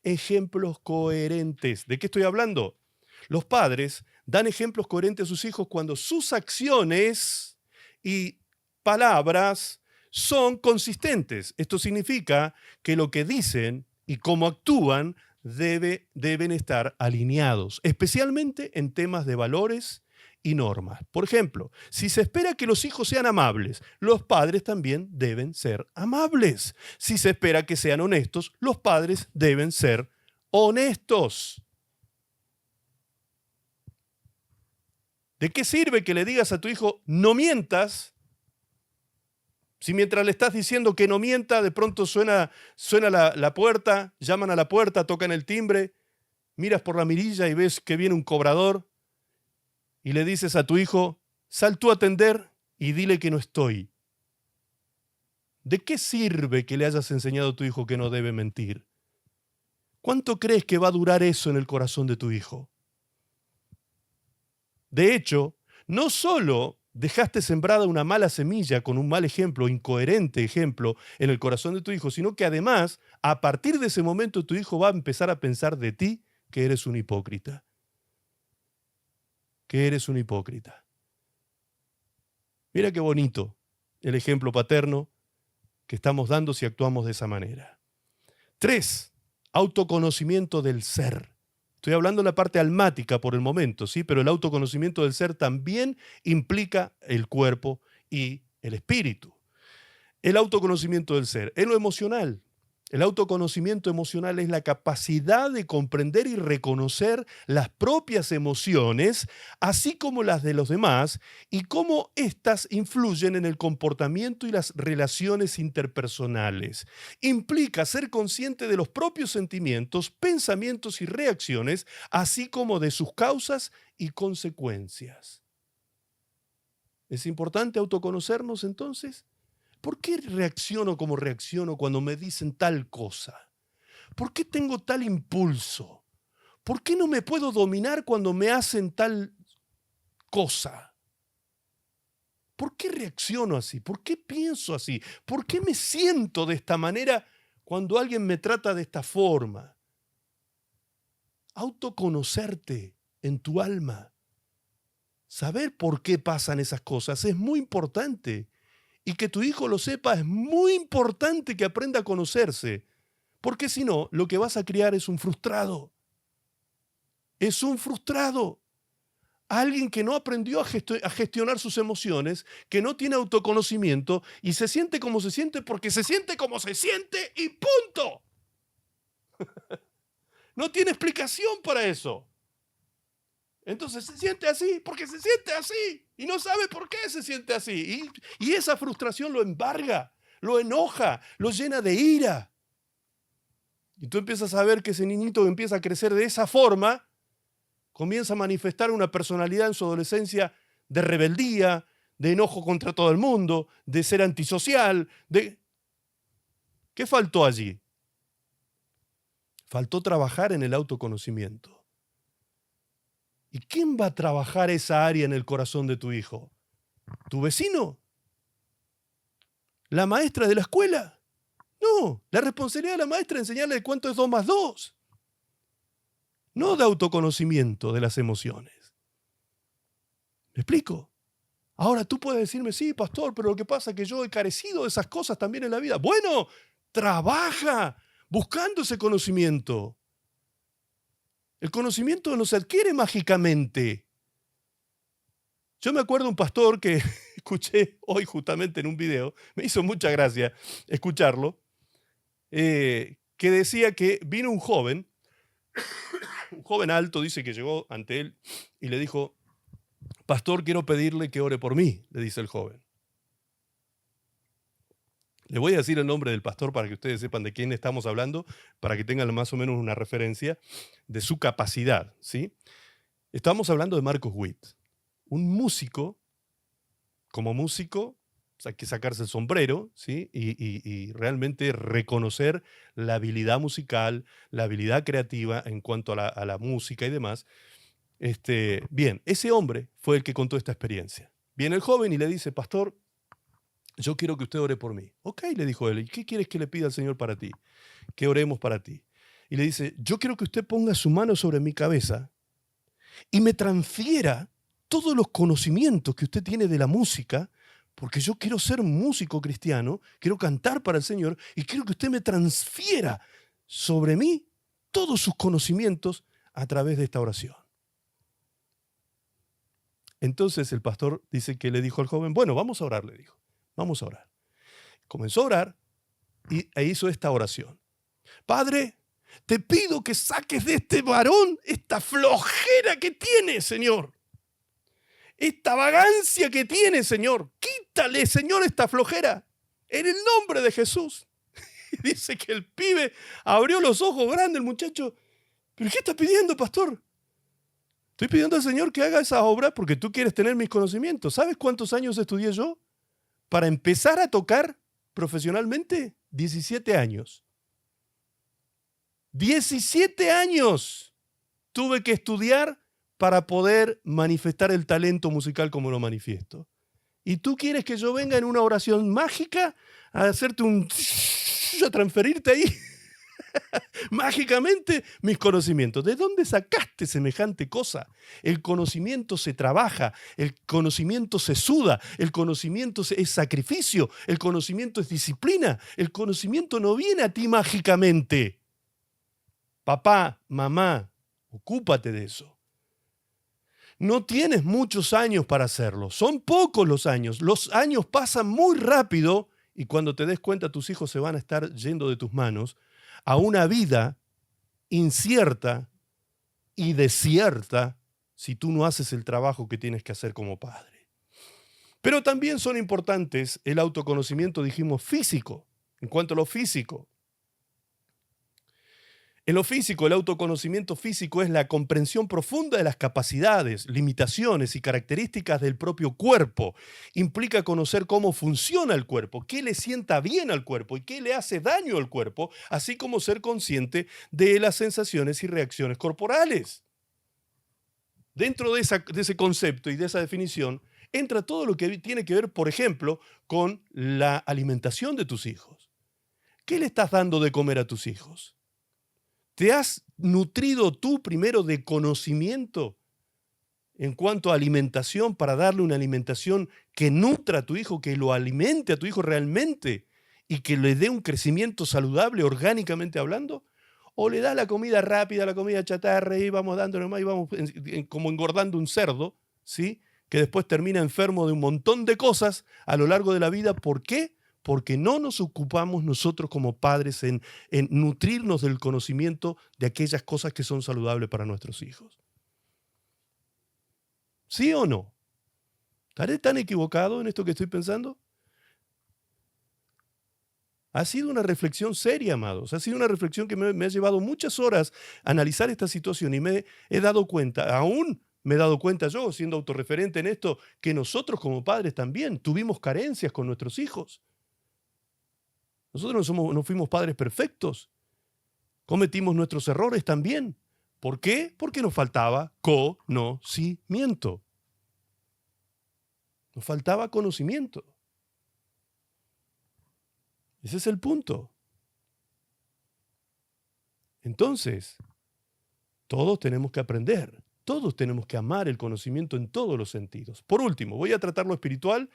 Ejemplos coherentes. ¿De qué estoy hablando? Los padres dan ejemplos coherentes a sus hijos cuando sus acciones y palabras son consistentes. Esto significa que lo que dicen y cómo actúan deben estar alineados, especialmente en temas de valores y normas. Por ejemplo, si se espera que los hijos sean amables, los padres también deben ser amables. Si se espera que sean honestos, los padres deben ser honestos. ¿De qué sirve que le digas a tu hijo, no mientas? Si mientras le estás diciendo que no mienta, de pronto suena la puerta, llaman a la puerta, tocan el timbre, miras por la mirilla y ves que viene un cobrador y le dices a tu hijo, sal tú a atender y dile que no estoy. ¿De qué sirve que le hayas enseñado a tu hijo que no debe mentir? ¿Cuánto crees que va a durar eso en el corazón de tu hijo? De hecho, no solo dejaste sembrada una mala semilla con un mal ejemplo, incoherente ejemplo en el corazón de tu hijo, sino que además, a partir de ese momento, tu hijo va a empezar a pensar de ti que eres un hipócrita. Que eres un hipócrita. Mira qué bonito el ejemplo paterno que estamos dando si actuamos de esa manera. 3, autoconocimiento del ser. Estoy hablando en la parte almática por el momento, ¿sí? Pero el autoconocimiento del ser también implica el cuerpo y el espíritu. El autoconocimiento del ser. En lo emocional, el autoconocimiento emocional es la capacidad de comprender y reconocer las propias emociones, así como las de los demás, y cómo éstas influyen en el comportamiento y las relaciones interpersonales. Implica ser consciente de los propios sentimientos, pensamientos y reacciones, así como de sus causas y consecuencias. ¿Es importante autoconocernos entonces? ¿Por qué reacciono como reacciono cuando me dicen tal cosa? ¿Por qué tengo tal impulso? ¿Por qué no me puedo dominar cuando me hacen tal cosa? ¿Por qué reacciono así? ¿Por qué pienso así? ¿Por qué me siento de esta manera cuando alguien me trata de esta forma? Autoconocerte en tu alma. Saber por qué pasan esas cosas es muy importante. Y que tu hijo lo sepa es muy importante que aprenda a conocerse. Porque si no, lo que vas a criar es un frustrado. Es un frustrado. Alguien que no aprendió a gestionar sus emociones, que no tiene autoconocimiento y se siente como se siente porque se siente como se siente y punto. No tiene explicación para eso. Entonces se siente así porque se siente así y no sabe por qué se siente así. Y esa frustración lo embarga, lo enoja, lo llena de ira. Y tú empiezas a ver que ese niñito que empieza a crecer de esa forma, comienza a manifestar una personalidad en su adolescencia de rebeldía, de enojo contra todo el mundo, de ser antisocial. ¿Qué faltó allí? Faltó trabajar en el autoconocimiento. ¿Y quién va a trabajar esa área en el corazón de tu hijo? ¿Tu vecino? ¿La maestra de la escuela? No, la responsabilidad de la maestra es enseñarle cuánto es 2 más 2. No de autoconocimiento de las emociones. ¿Me explico? Ahora tú puedes decirme, sí, pastor, pero lo que pasa es que yo he carecido de esas cosas también en la vida. Bueno, trabaja buscando ese conocimiento. El conocimiento no se adquiere mágicamente. Yo me acuerdo de un pastor que escuché hoy justamente en un video, me hizo mucha gracia escucharlo, que decía que vino un joven alto, dice que llegó ante él y le dijo, pastor, quiero pedirle que ore por mí, le dice el joven. Le voy a decir el nombre del pastor para que ustedes sepan de quién estamos hablando, para que tengan más o menos una referencia de su capacidad, ¿sí? Estamos hablando de Marcos Witt, un músico. Como músico hay que sacarse el sombrero, ¿sí? Y realmente reconocer la habilidad musical, la habilidad creativa en cuanto a la música y demás. Bien, ese hombre fue el que contó esta experiencia. Viene el joven y le dice, pastor, yo quiero que usted ore por mí. Ok, le dijo él, ¿y qué quieres que le pida al Señor para ti? Que oremos para ti. Y le dice, yo quiero que usted ponga su mano sobre mi cabeza y me transfiera todos los conocimientos que usted tiene de la música, porque yo quiero ser músico cristiano, quiero cantar para el Señor y quiero que usted me transfiera sobre mí todos sus conocimientos a través de esta oración. Entonces el pastor dice que le dijo al joven, bueno, vamos a orar, le dijo, vamos a orar. Comenzó a orar e hizo esta oración. Padre, te pido que saques de este varón esta flojera que tiene, Señor. Esta vagancia que tiene, Señor. Quítale, Señor, esta flojera. En el nombre de Jesús. Y dice que el pibe abrió los ojos grandes, el muchacho. ¿Pero qué estás pidiendo, pastor? Estoy pidiendo al Señor que haga esa obra porque tú quieres tener mis conocimientos. ¿Sabes cuántos años estudié yo? Para empezar a tocar profesionalmente, 17 años. 17 años tuve que estudiar para poder manifestar el talento musical como lo manifiesto. ¿Y tú quieres que yo venga en una oración mágica a hacerte a transferirte ahí mágicamente mis conocimientos? ¿De dónde sacaste semejante cosa? El conocimiento se trabaja, el conocimiento se suda, el conocimiento es sacrificio, el conocimiento es disciplina, el conocimiento no viene a ti mágicamente. Papá, mamá, ocúpate de eso. No tienes muchos años para hacerlo, son pocos los años pasan muy rápido y cuando te des cuenta tus hijos se van a estar yendo de tus manos a una vida incierta y desierta si tú no haces el trabajo que tienes que hacer como padre. Pero también son importantes el autoconocimiento, dijimos, físico, en cuanto a lo físico. En lo físico, el autoconocimiento físico es la comprensión profunda de las capacidades, limitaciones y características del propio cuerpo. Implica conocer cómo funciona el cuerpo, qué le sienta bien al cuerpo y qué le hace daño al cuerpo, así como ser consciente de las sensaciones y reacciones corporales. Dentro de ese concepto y de esa definición entra todo lo que tiene que ver, por ejemplo, con la alimentación de tus hijos. ¿Qué le estás dando de comer a tus hijos? ¿Te has nutrido tú primero de conocimiento en cuanto a alimentación para darle una alimentación que nutra a tu hijo, que lo alimente a tu hijo realmente y que le dé un crecimiento saludable orgánicamente hablando? ¿O le das la comida rápida, la comida chatarra y vamos dándole más y vamos como engordando un cerdo, ¿sí? Que después termina enfermo de un montón de cosas a lo largo de la vida? ¿Por qué? Porque no nos ocupamos nosotros como padres en nutrirnos del conocimiento de aquellas cosas que son saludables para nuestros hijos. ¿Sí o no? ¿Estaré tan equivocado en esto que estoy pensando? Ha sido una reflexión seria, amados. Ha sido una reflexión que me ha llevado muchas horas a analizar esta situación y me he dado cuenta, aún me he dado cuenta yo, siendo autorreferente en esto, que nosotros como padres también tuvimos carencias con nuestros hijos. Nosotros no fuimos padres perfectos. Cometimos nuestros errores también. ¿Por qué? Porque nos faltaba conocimiento. Nos faltaba conocimiento. Ese es el punto. Entonces, todos tenemos que aprender. Todos tenemos que amar el conocimiento en todos los sentidos. Por último, voy a tratar lo espiritual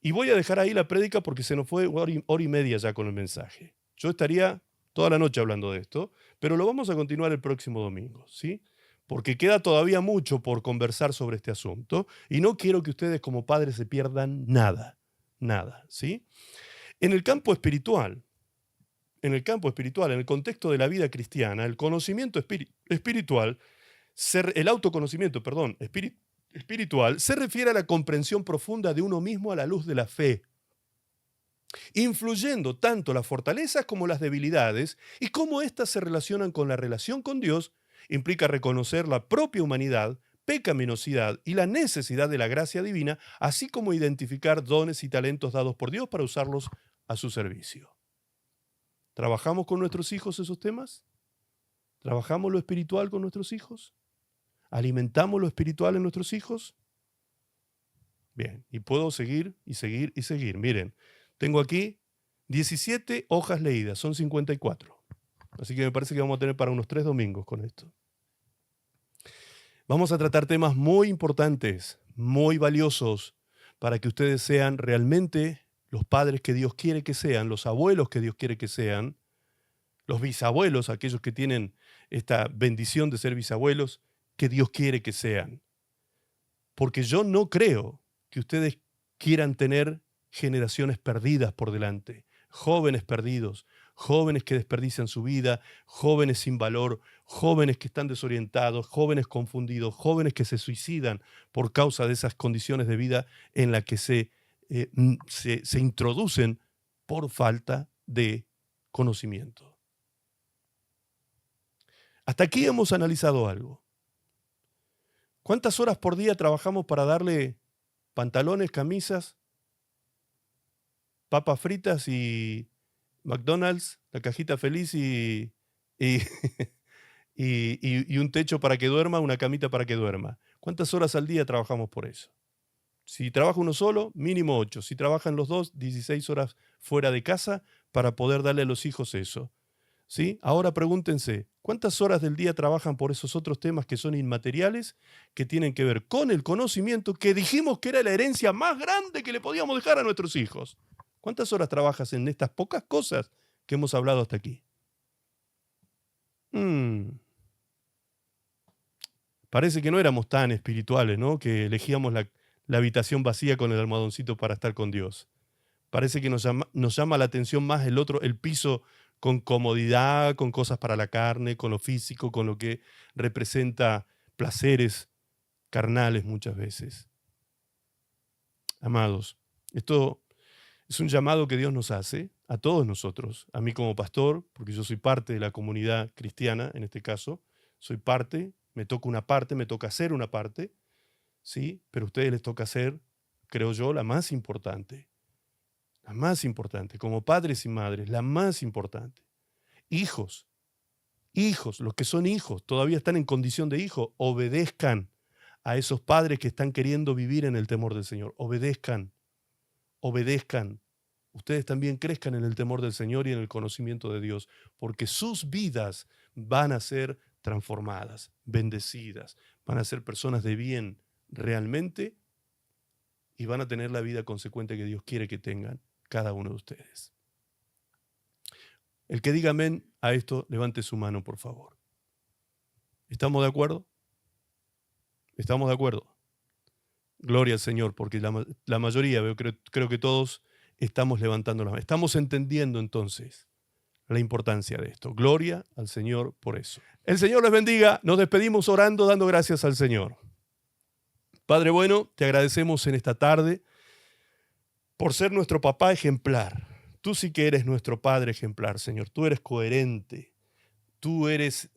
y voy a dejar ahí la prédica porque se nos fue hora y media ya con el mensaje. Yo estaría toda la noche hablando de esto, pero lo vamos a continuar el próximo domingo, ¿sí? Porque queda todavía mucho por conversar sobre este asunto y no quiero que ustedes como padres se pierdan nada, ¿sí? En el campo espiritual, en el contexto de la vida cristiana, el conocimiento espiritual, el autoconocimiento, perdón, espiritual, se refiere a la comprensión profunda de uno mismo a la luz de la fe, influyendo tanto las fortalezas como las debilidades y cómo éstas se relacionan con la relación con Dios, implica reconocer la propia humanidad, pecaminosidad y la necesidad de la gracia divina, así como identificar dones y talentos dados por Dios para usarlos a su servicio. ¿Trabajamos con nuestros hijos esos temas? ¿Trabajamos lo espiritual con nuestros hijos? ¿Alimentamos lo espiritual en nuestros hijos? Bien, y puedo seguir y seguir y seguir. Miren, tengo aquí 17 hojas leídas, son 54. Así que me parece que vamos a tener para unos 3 domingos con esto. Vamos a tratar temas muy importantes, muy valiosos, para que ustedes sean realmente los padres que Dios quiere que sean, los abuelos que Dios quiere que sean, los bisabuelos, aquellos que tienen esta bendición de ser bisabuelos, que Dios quiere que sean. Porque yo no creo que ustedes quieran tener generaciones perdidas por delante, jóvenes perdidos, jóvenes que desperdician su vida, jóvenes sin valor, jóvenes que están desorientados, jóvenes confundidos, jóvenes que se suicidan por causa de esas condiciones de vida en las que se introducen por falta de conocimiento. Hasta aquí hemos analizado algo. ¿Cuántas horas por día trabajamos para darle pantalones, camisas, papas fritas y McDonald's, la cajita feliz y un techo para que duerma, una camita para que duerma? ¿Cuántas horas al día trabajamos por eso? Si trabaja uno solo, mínimo 8. Si trabajan los dos, 16 horas fuera de casa para poder darle a los hijos eso. ¿Sí? Ahora pregúntense, ¿cuántas horas del día trabajan por esos otros temas que son inmateriales, que tienen que ver con el conocimiento, que dijimos que era la herencia más grande que le podíamos dejar a nuestros hijos? ¿Cuántas horas trabajas en estas pocas cosas que hemos hablado hasta aquí? Parece que no éramos tan espirituales, ¿no? Que elegíamos la habitación vacía con el almohadoncito para estar con Dios. Parece que nos llama la atención más el piso con comodidad, con cosas para la carne, con lo físico, con lo que representa placeres carnales muchas veces. Amados, esto es un llamado que Dios nos hace a todos nosotros, a mí como pastor, porque yo soy parte de la comunidad cristiana, en este caso, soy parte, me toca hacer una parte, ¿sí? Pero a ustedes les toca hacer, creo yo, la más importante, como padres y madres, la más importante. Hijos, los que son hijos, todavía están en condición de hijo, obedezcan a esos padres que están queriendo vivir en el temor del Señor, obedezcan. Ustedes también crezcan en el temor del Señor y en el conocimiento de Dios, porque sus vidas van a ser transformadas, bendecidas, van a ser personas de bien realmente y van a tener la vida consecuente que Dios quiere que tengan cada uno de ustedes. El que diga amén a esto, levante su mano, por favor. ¿Estamos de acuerdo? ¿Estamos de acuerdo? Gloria al Señor, porque la mayoría, creo que todos estamos levantando la mano. Estamos entendiendo entonces la importancia de esto. Gloria al Señor por eso. El Señor les bendiga. Nos despedimos orando, dando gracias al Señor. Padre bueno, te agradecemos en esta tarde por ser nuestro papá ejemplar. Tú sí que eres nuestro Padre ejemplar, Señor. Tú eres coherente. Tú eres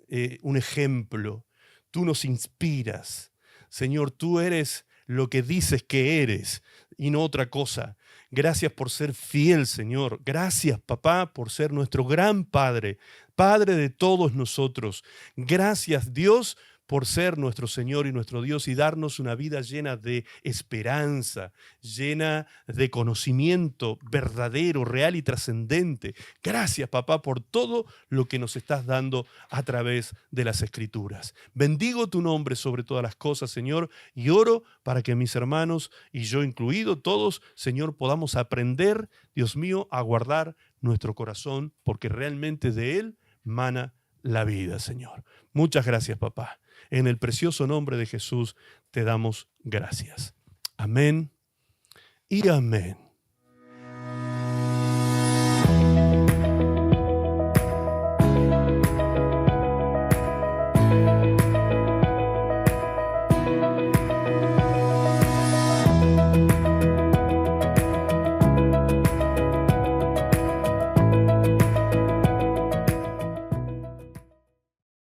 un ejemplo. Tú nos inspiras. Señor, tú eres lo que dices que eres y no otra cosa. Gracias por ser fiel, Señor. Gracias, papá, por ser nuestro gran Padre, Padre de todos nosotros. Gracias, Dios, por ser nuestro Señor y nuestro Dios y darnos una vida llena de esperanza, llena de conocimiento verdadero, real y trascendente. Gracias, papá, por todo lo que nos estás dando a través de las Escrituras. Bendigo tu nombre sobre todas las cosas, Señor, y oro para que mis hermanos y yo incluido, todos, Señor, podamos aprender, Dios mío, a guardar nuestro corazón, porque realmente de él mana la vida, Señor. Muchas gracias, papá. En el precioso nombre de Jesús te damos gracias. Amén y amén.